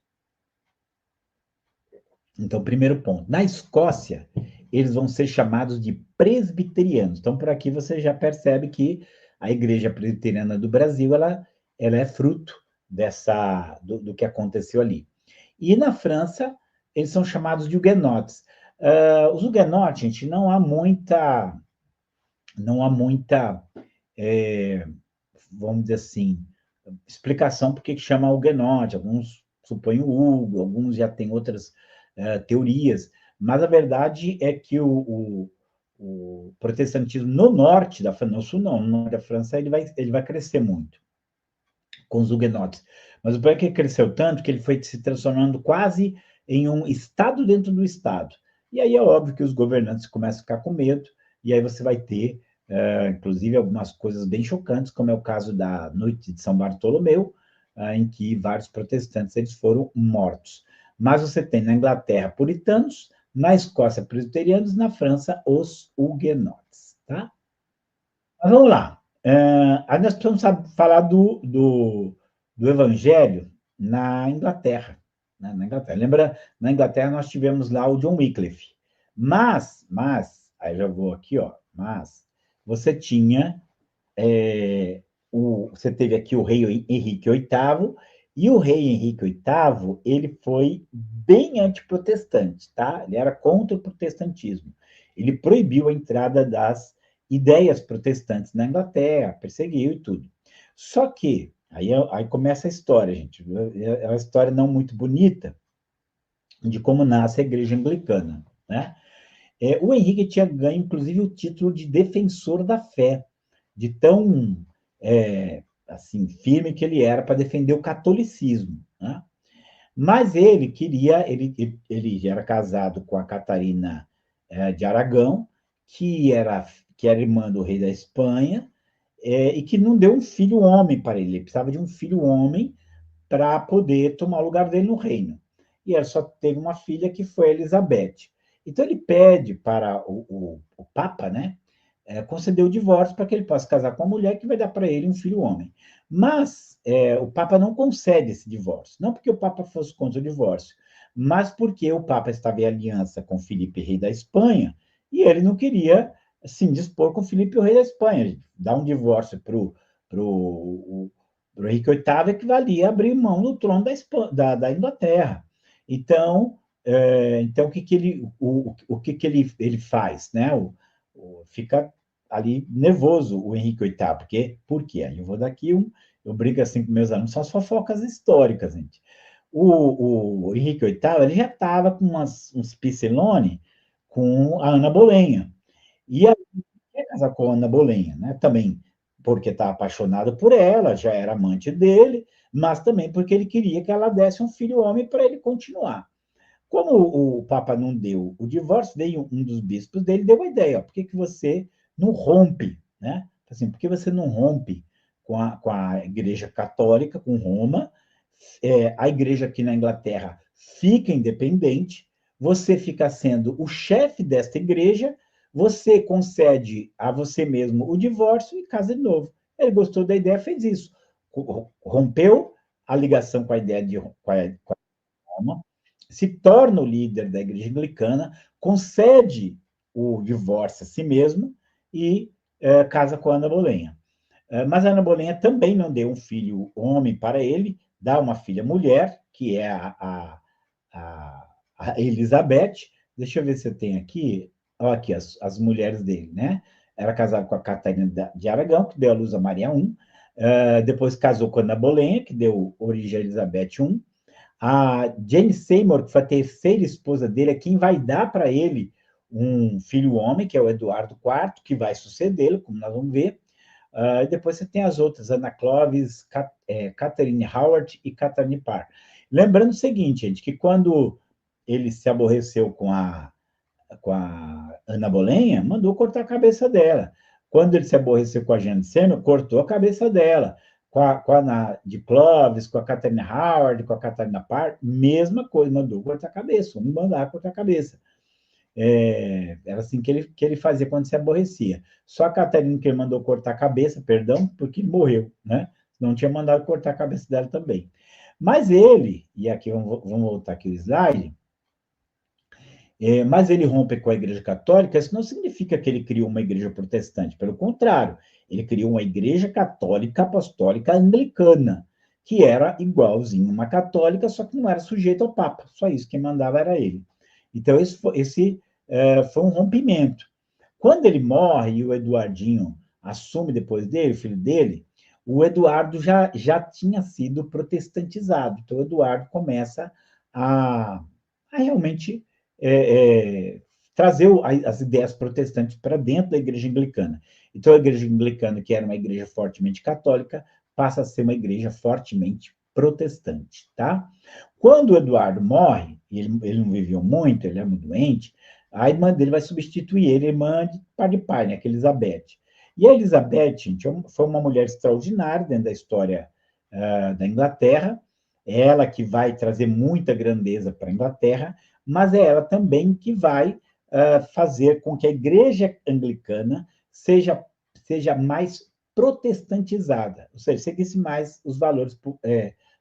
Então, primeiro ponto. Na Escócia, eles vão ser chamados de presbiterianos. Então, por aqui você já percebe que a Igreja Presbiteriana do Brasil, ela é fruto do que aconteceu ali. E na França, eles são chamados de huguenotes. Os huguenotes, gente, não há muita, vamos dizer assim, explicação por que chama huguenote. Alguns supõem o Hugo, alguns já têm outras teorias, mas a verdade é que o protestantismo no norte da França, no sul não, no norte da França, ele vai crescer muito com os huguenotes. Mas o problema é que ele cresceu tanto que ele foi se transformando quase em um estado dentro do estado. E aí é óbvio que os governantes começam a ficar com medo, e aí você vai ter, inclusive, algumas coisas bem chocantes, como é o caso da Noite de São Bartolomeu, em que vários protestantes eles foram mortos. Mas você tem na Inglaterra puritanos, na Escócia presbiterianos, na França os huguenotes, tá? Mas vamos lá. Aí nós precisamos falar do Evangelho na Inglaterra. Né? Na Inglaterra. Lembra, na Inglaterra nós tivemos lá o John Wycliffe. Mas, aí já vou aqui, ó, mas você tinha, você teve aqui o rei Henrique VIII, e o rei Henrique VIII, ele foi bem antiprotestante, tá? Ele era contra o protestantismo. Ele proibiu a entrada das ideias protestantes na Inglaterra, perseguiu e tudo. Só que, aí começa a história, gente. É uma história não muito bonita de como nasce a igreja anglicana, né? O Henrique tinha ganho, inclusive, o título de defensor da fé, de tão assim, firme que ele era para defender o catolicismo, né? Mas ele era casado com a Catarina de Aragão, que era irmã do rei da Espanha, e que não deu um filho homem para ele. Ele precisava de um filho homem para poder tomar o lugar dele no reino. E ele só teve uma filha, que foi a Elizabeth. Então ele pede para o Papa, né, conceder o divórcio para que ele possa casar com a mulher, que vai dar para ele um filho homem. Mas o Papa não concede esse divórcio. Não porque o Papa fosse contra o divórcio, mas porque o Papa estava em aliança com Filipe, rei da Espanha, e ele não queria se indispor com Filipe, o rei da Espanha. Dar um divórcio para o Henrique VIII equivalia a abrir mão do trono da Inglaterra. Então, o que ele faz? Né? Fica ali nervoso o Henrique VIII, porque aí eu vou daqui eu brinco assim com meus alunos, são as fofocas históricas, gente. O Henrique VIII, ele já estava com uns piscilone com a Ana Bolenha. E aí, quer casar com a Ana Bolenha, né? Também porque estava apaixonado por ela, já era amante dele, mas também porque ele queria que ela desse um filho homem para ele continuar. Como o Papa não deu o divórcio, veio um dos bispos dele, deu a ideia, por que você não rompe, né? Assim, por que você não rompe com a Igreja Católica, com Roma? A igreja aqui na Inglaterra fica independente, você fica sendo o chefe desta igreja, você concede a você mesmo o divórcio e casa de novo. Ele gostou da ideia, fez isso. Rompeu a ligação com a ideia de com a Roma, se torna o líder da igreja anglicana, concede o divórcio a si mesmo e casa com a Ana Bolenha. Mas a Ana Bolenha também não deu um filho homem para ele, dá uma filha mulher, que é a Elizabeth. Deixa eu ver se eu tenho aqui. Olha aqui as mulheres dele, né? Era casado com a Catarina de Aragão, que deu à luz a Maria I. Depois casou com a Ana Bolenha, que deu origem a Elizabeth I. A Jane Seymour, que foi a terceira esposa dele, é quem vai dar para ele um filho homem, que é o Eduardo IV, que vai sucedê-lo, como nós vamos ver. Depois você tem as outras, Ana Clovis, Catherine Howard e Catherine Parr. Lembrando o seguinte, gente, que quando ele se aborreceu com a Ana Bolenha mandou cortar a cabeça dela. Quando ele se aborreceu com a Jeanne Seymour, cortou a cabeça dela. Com a Ana de Clovis, com a Catherine Howard, com a Catarina Parr, mesma coisa, mandou cortar a cabeça, vamos mandar cortar a cabeça. Era assim que ele fazia quando se aborrecia. Só a Catarina que ele mandou cortar a cabeça, perdão, porque morreu, né? Não tinha mandado cortar a cabeça dela também. Mas ele, e aqui vamos voltar aqui o slide, mas ele rompe com a Igreja Católica, isso não significa que ele criou uma igreja protestante, pelo contrário, ele criou uma Igreja Católica Apostólica Anglicana, que era igualzinho uma católica, só que não era sujeito ao Papa, só isso, quem mandava era ele. Então, esse foi um rompimento. Quando ele morre e o Eduardinho assume depois dele, o filho dele, o Eduardo já tinha sido protestantizado. Então, o Eduardo começa a realmente trazer as ideias protestantes para dentro da igreja anglicana. Então, a igreja anglicana, que era uma igreja fortemente católica, passa a ser uma igreja fortemente protestante, tá? Quando o Eduardo morre, ele não viveu muito, ele é muito doente, a irmã dele vai substituir ele, a irmã de pai, né, que é Elizabeth. E a Elizabeth, gente, foi uma mulher extraordinária dentro da história da Inglaterra, ela que vai trazer muita grandeza para a Inglaterra, mas é ela também que vai fazer com que a igreja anglicana seja mais protestantizada, ou seja, seguisse mais os valores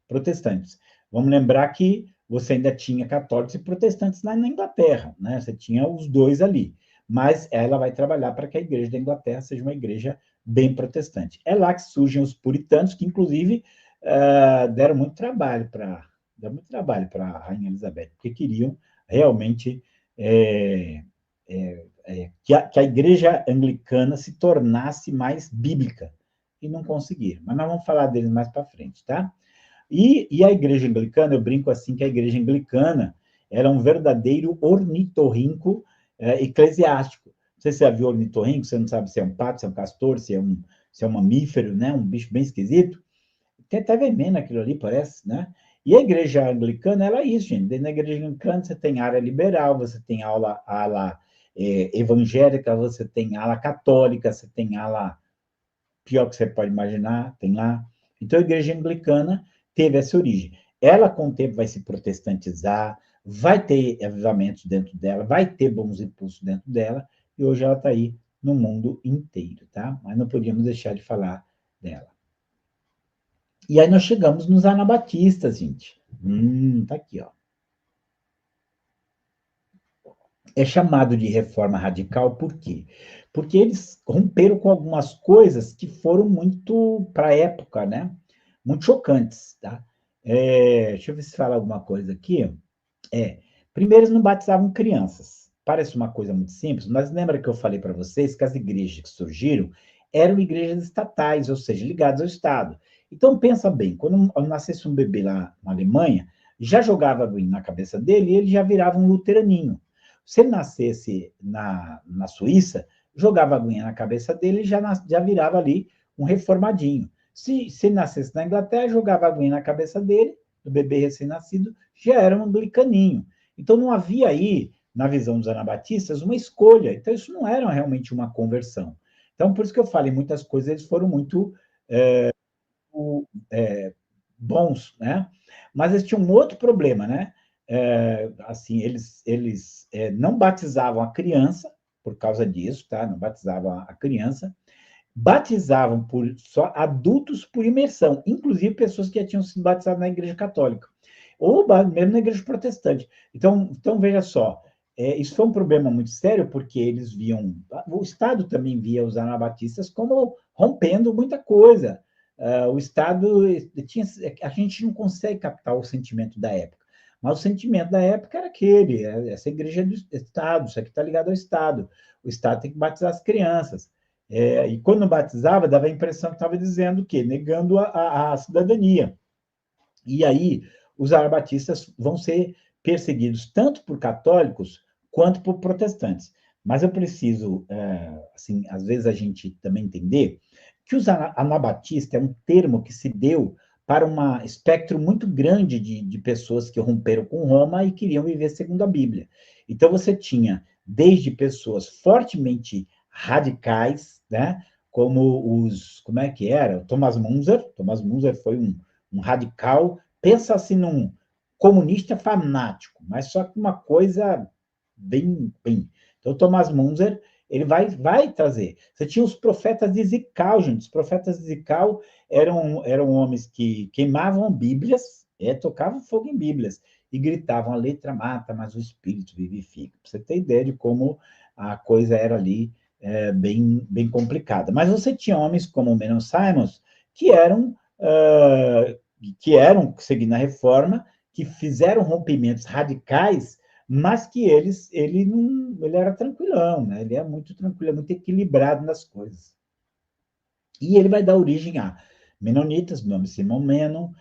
protestantes. Vamos lembrar que você ainda tinha católicos e protestantes lá na Inglaterra, né? Você tinha os dois ali. Mas ela vai trabalhar para que a igreja da Inglaterra seja uma igreja bem protestante. É lá que surgem os puritanos, que inclusive deram muito trabalho para a Rainha Elizabeth, porque queriam realmente que a igreja anglicana se tornasse mais bíblica, e não conseguiram. Mas nós vamos falar deles mais para frente, tá? E a igreja anglicana, eu brinco assim que a igreja anglicana era um verdadeiro ornitorrinco eclesiástico. Não sei se você já viu ornitorrinco, você não sabe se é um pato, se é um castor, se é um mamífero, né? Um bicho bem esquisito. Tem até veneno aquilo ali, parece, né? E a igreja anglicana, ela é isso, gente. Dentro da igreja anglicana, você tem área liberal, você tem ala evangélica, você tem ala católica, você tem ala pior que você pode imaginar, tem lá. Então, a igreja anglicana teve essa origem. Ela, com o tempo, vai se protestantizar, vai ter avivamentos dentro dela, vai ter bons impulsos dentro dela, e hoje ela está aí no mundo inteiro, tá? Mas não podíamos deixar de falar dela. E aí nós chegamos nos anabatistas, gente. Tá aqui, ó. É chamado de reforma radical por quê? Porque eles romperam com algumas coisas que foram muito, para a época, né? Muito chocantes, tá? Deixa eu ver se fala alguma coisa aqui. Primeiro, eles não batizavam crianças. Parece uma coisa muito simples, mas lembra que eu falei para vocês que as igrejas que surgiram eram igrejas estatais, ou seja, ligadas ao Estado. Então, pensa bem, quando nascesse um bebê lá na Alemanha, já jogava na cabeça dele e ele já virava um luteraninho. Se ele nascesse na Suíça, jogava aguinha na cabeça dele e já virava ali um reformadinho. Se ele nascesse na Inglaterra, jogava aguinha na cabeça dele, do bebê recém-nascido, já era um anglicaninho. Então, não havia aí, na visão dos anabatistas, uma escolha. Então, isso não era realmente uma conversão. Então, por isso que eu falei, muitas coisas eles foram muito bons, né? Mas eles tinham um outro problema, né? Assim, eles não batizavam a criança por causa disso, tá? Não batizavam a criança, batizavam só adultos por imersão, inclusive pessoas que já tinham sido batizadas na Igreja Católica, ou mesmo na Igreja Protestante. Então veja só, isso foi um problema muito sério, porque eles viam, o Estado também via os anabatistas como rompendo muita coisa. O Estado tinha, a gente não consegue captar o sentimento da época, mas o sentimento da época era aquele, essa igreja é do Estado, isso aqui está ligado ao Estado, o Estado tem que batizar as crianças. E quando batizava, dava a impressão que estava dizendo o quê? Negando a cidadania. E aí, os anabatistas vão ser perseguidos tanto por católicos quanto por protestantes. Mas eu preciso, assim, às vezes a gente também entender que os anabatistas é um termo que se deu para um espectro muito grande de pessoas que romperam com Roma e queriam viver segundo a Bíblia. Então, você tinha desde pessoas fortemente radicais, né? Como é que era? Thomas Munzer. Thomas Munzer foi um radical, pensa assim num comunista fanático, mas só que uma coisa bem. Então, Thomas Munzer, ele vai trazer. Você tinha os profetas de Zical, gente. Os profetas de Zical eram homens que queimavam Bíblias, tocavam fogo em Bíblias, e gritavam: a letra mata, mas o espírito vivifica. Para você ter ideia de como a coisa era ali bem complicada. Mas você tinha homens como Menon Simons, que seguindo a reforma, que fizeram rompimentos radicais, mas que ele era tranquilão, né? Ele é muito tranquilo, é muito equilibrado nas coisas. E ele vai dar origem a Menonitas, do nome Simon Menon,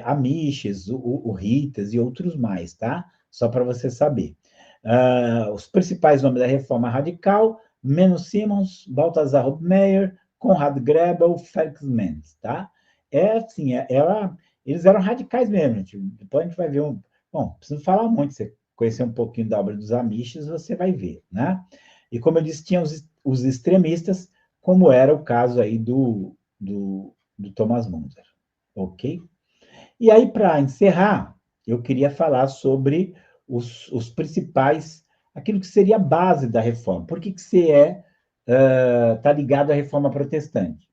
Amiches, o Ritas e outros mais, tá? Só para você saber. Os principais nomes da Reforma Radical: Menno Simons, Balthasar Hubmeier, Konrad Grebel, Felix Mendes, tá? Assim, eles eram radicais mesmo, gente. Depois a gente vai ver Bom, preciso falar muito, você conhecer um pouquinho da obra dos Amiches, você vai ver, né? E como eu disse, tinha os extremistas, como era o caso aí do Thomas Munzer, ok? E aí, para encerrar, eu queria falar sobre os principais, aquilo que seria a base da reforma. Por que você está ligado à reforma protestante?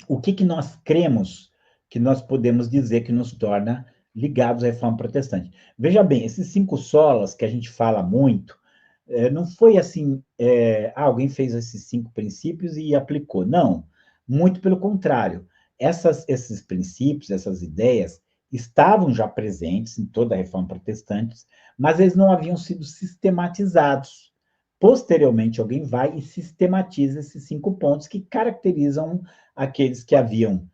O que nós cremos que nós podemos dizer que nos torna ligados à reforma protestante? Veja bem, esses 5 solas que a gente fala muito, não foi assim, alguém fez esses 5 princípios e aplicou. Não, muito pelo contrário. Esses princípios, essas ideias, estavam já presentes em toda a reforma protestante, mas eles não haviam sido sistematizados. Posteriormente, alguém vai e sistematiza esses 5 pontos que caracterizam aqueles que haviam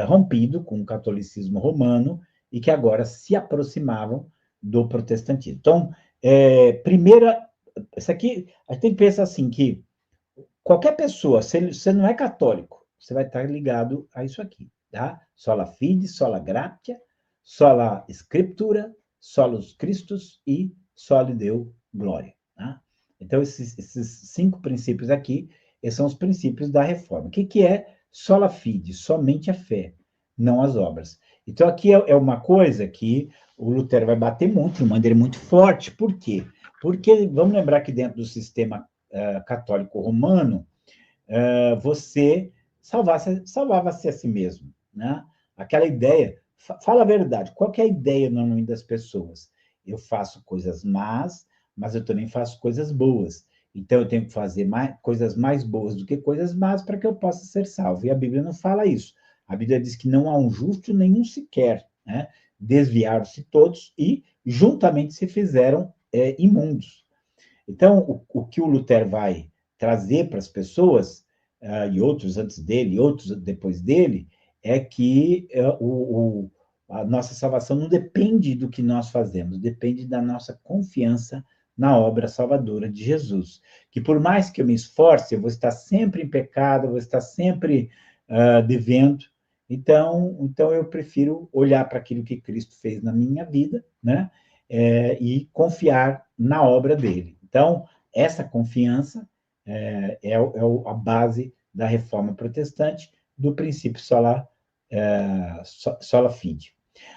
rompido com o catolicismo romano e que agora se aproximavam do protestantismo. Então, isso aqui, a gente tem que pensar assim, que qualquer pessoa, se você não é católico, você vai estar ligado a isso aqui, tá? Sola fide, sola gratia, sola scriptura, solus Christus e soli Deo gloria, tá? Então, esses 5 princípios aqui, esses são os princípios da reforma. O que é sola fide? Somente a fé, não as obras. Então, aqui é uma coisa que o Lutero vai bater muito, de maneira muito forte. Por quê? Porque, vamos lembrar que dentro do sistema católico romano, você salvava-se a si mesmo, né? Aquela ideia, fala a verdade, qual que é a ideia normalmente das pessoas? Eu faço coisas más, mas eu também faço coisas boas. Então, eu tenho que fazer coisas mais boas do que coisas más para que eu possa ser salvo. E a Bíblia não fala isso. A Bíblia diz que não há um justo nenhum sequer, né? Desviaram-se todos e juntamente se fizeram imundos. Então, o que o Lutero vai trazer para as pessoas, e outros antes dele, e outros depois dele, é que a nossa salvação não depende do que nós fazemos, depende da nossa confiança na obra salvadora de Jesus. Que por mais que eu me esforce, eu vou estar sempre em pecado, eu vou estar sempre devendo. Então eu prefiro olhar para aquilo que Cristo fez na minha vida, né? E confiar na obra dele. Então, essa confiança a base da reforma protestante, do princípio sola fide.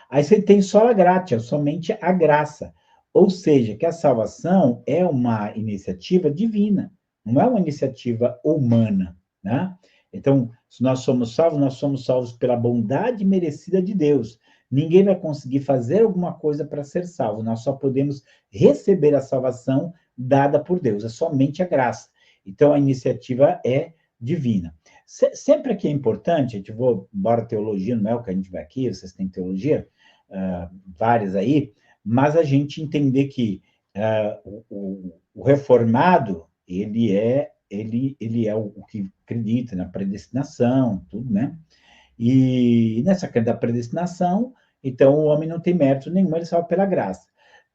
Aí você tem sola gratia, somente a graça. Ou seja, que a salvação é uma iniciativa divina, não é uma iniciativa humana, né? Então, se nós somos salvos pela bondade merecida de Deus. Ninguém vai conseguir fazer alguma coisa para ser salvo. Nós só podemos receber a salvação dada por Deus. É somente a graça. Então, a iniciativa é divina. Sempre que é importante, a gente embora teologia não é o que a gente vai aqui, vocês têm teologia, várias aí, mas a gente entender que o reformado, ele é o que acredita na predestinação, tudo, né? E nessa questão da predestinação, então o homem não tem mérito nenhum, ele salva pela graça.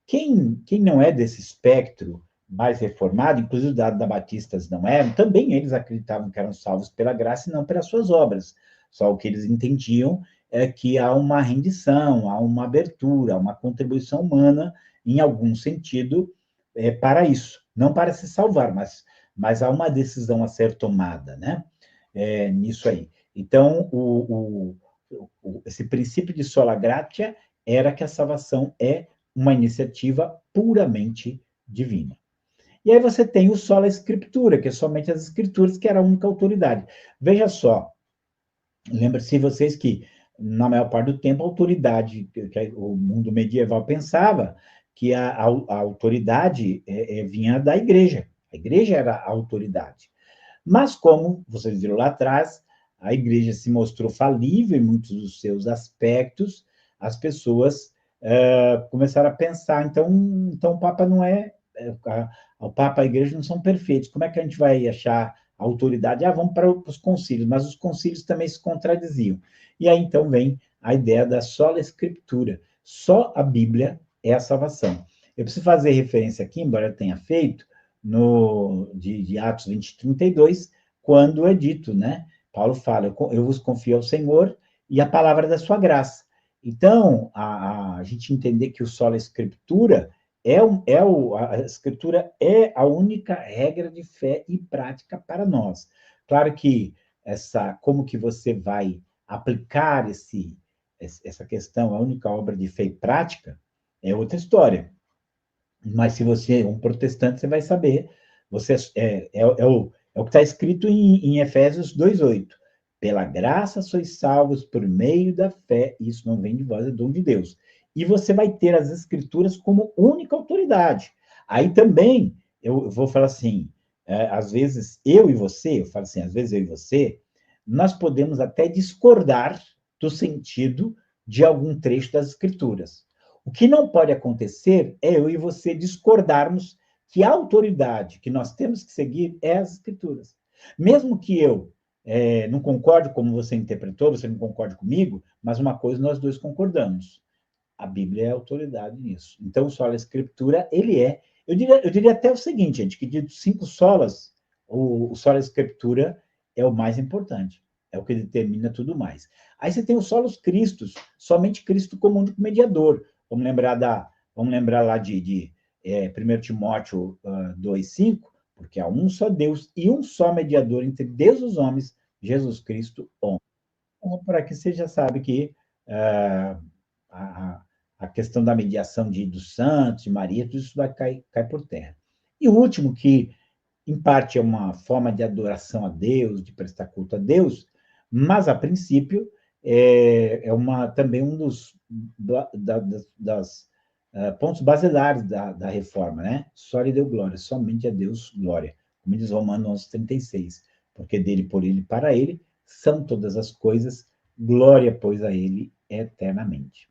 Quem não é desse espectro mais reformado, inclusive da Batistas não eram, também eles acreditavam que eram salvos pela graça e não pelas suas obras. Só o que eles entendiam é que há uma rendição, há uma abertura, há uma contribuição humana, em algum sentido, para isso, não para se salvar, mas há uma decisão a ser tomada, né? Nisso aí. Então, esse princípio de sola gratia era que a salvação é uma iniciativa puramente divina. E aí você tem o sola escritura, que é somente as escrituras, que era a única autoridade. Veja só, lembre-se vocês que, na maior parte do tempo, a autoridade, que o mundo medieval pensava que a autoridade vinha da igreja. A igreja era a autoridade. Mas, como vocês viram lá atrás, a igreja se mostrou falível em muitos dos seus aspectos, as pessoas começaram a pensar, então o Papa não o Papa e a igreja não são perfeitos, como é que a gente vai achar a autoridade? Vamos para os concílios, mas os concílios também se contradiziam. E aí, então, vem a ideia da sola escritura, só a Bíblia é a salvação. Eu preciso fazer referência aqui, embora eu tenha feito, de Atos 20, 32, quando é dito, né? Paulo fala, eu vos confio ao Senhor e a palavra da sua graça. Então, a gente entender que o sola escritura a escritura é a única regra de fé e prática para nós. Claro que como que você vai aplicar essa questão, a única obra de fé e prática, é outra história. Mas se você é um protestante, você vai saber. É o que está escrito em Efésios 2:8. Pela graça sois salvos por meio da fé, isso não vem de vós, é dom de Deus. E você vai ter as escrituras como única autoridade. Aí também, eu vou falar assim, às vezes eu falo assim, às vezes eu e você, nós podemos até discordar do sentido de algum trecho das escrituras. O que não pode acontecer é eu e você discordarmos que a autoridade que nós temos que seguir é as escrituras. Mesmo que eu não concorde como você interpretou, você não concorde comigo, mas uma coisa nós dois concordamos. A Bíblia é a autoridade nisso. Então, o sola escritura, ele é... Eu diria até o seguinte, gente, que de 5 solas, o sola escritura é o mais importante. É o que determina tudo mais. Aí você tem os solos cristos, somente Cristo como único mediador. Vamos lembrar lá de 1 Timóteo 2:5, porque há um só Deus e um só mediador entre Deus e os homens, Jesus Cristo, homem. Então, por aqui você já sabe que a questão da mediação dos santos, de Maria, tudo isso vai cair por terra. E o último, que em parte é uma forma de adoração a Deus, de prestar culto a Deus, mas a princípio também um dos pontos basilares da reforma, né? Só lhe deu glória, somente a Deus glória, como diz Romanos 11:36, porque dele, por ele, para ele, são todas as coisas, glória, pois, a ele eternamente.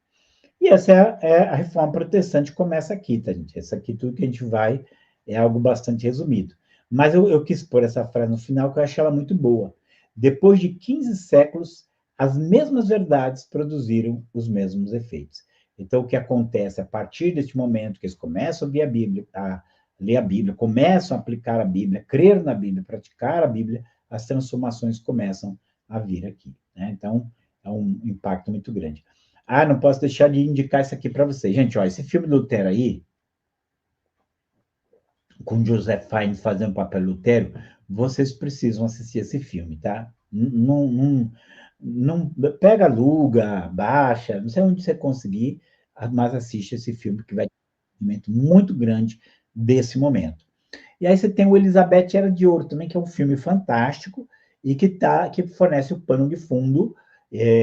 E essa a reforma protestante, começa aqui, tá, gente? Essa aqui, tudo que a gente vai, é algo bastante resumido. Mas eu quis pôr essa frase no final, que eu acho ela muito boa. Depois de 15 séculos, as mesmas verdades produziram os mesmos efeitos. Então, o que acontece a partir deste momento que eles começam a ler a Bíblia, começam a aplicar a Bíblia, crer na Bíblia, praticar a Bíblia, as transformações começam a vir aqui, né? Então, é um impacto muito grande. Não posso deixar de indicar isso aqui para vocês. Gente, ó, esse filme do Lutero aí, com Joseph Fiennes fazendo o papel Lutero, vocês precisam assistir esse filme, tá? Não pega, aluga, baixa, não sei onde você conseguir, mas assiste esse filme que vai ter um momento muito grande desse momento. E aí você tem o Elizabeth Era de Ouro também, que é um filme fantástico e que fornece o pano de fundo,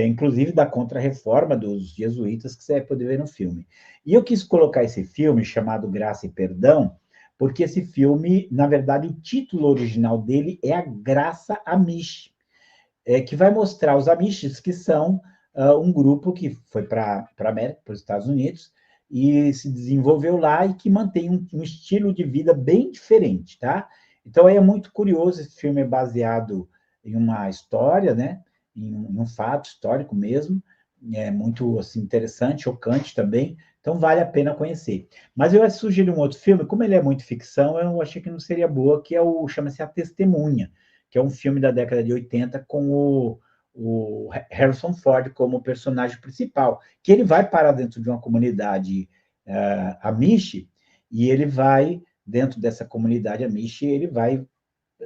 inclusive da Contra-Reforma dos jesuítas, que você vai poder ver no filme. E eu quis colocar esse filme, chamado Graça e Perdão, porque esse filme, na verdade, o título original dele é A Graça Amish, que vai mostrar os Amishes, que são um grupo que foi para a América, para os Estados Unidos, e se desenvolveu lá e que mantém um estilo de vida bem diferente, tá? Então, é muito curioso, esse filme é baseado em uma história, né? Em um fato histórico mesmo, é muito assim, interessante, chocante também, então vale a pena conhecer. Mas eu sugiro um outro filme, como ele é muito ficção, eu achei que não seria boa, que chama-se A Testemunha, que é um filme da década de 80 com o Harrison Ford como personagem principal, que ele vai parar dentro de uma comunidade Amish, e ele vai dentro dessa comunidade Amish, ele vai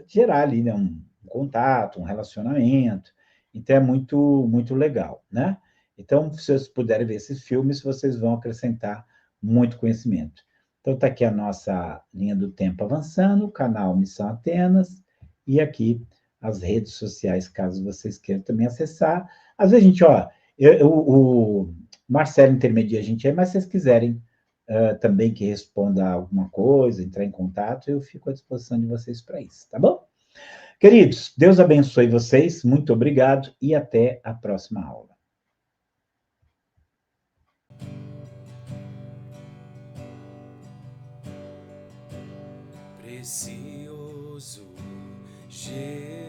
gerar ali, né, um contato, um relacionamento. Então é muito, muito legal, né? Então, se vocês puderem ver esses filmes, vocês vão acrescentar muito conhecimento. Então, está aqui a nossa linha do tempo avançando, o canal Missão Atenas, e aqui as redes sociais, caso vocês queiram também acessar. Às vezes, a gente, ó, o Marcelo intermedia a gente aí, mas se vocês quiserem também que responda alguma coisa, entrar em contato, eu fico à disposição de vocês para isso, tá bom? Queridos, Deus abençoe vocês, muito obrigado e até a próxima aula. Precioso Jesus.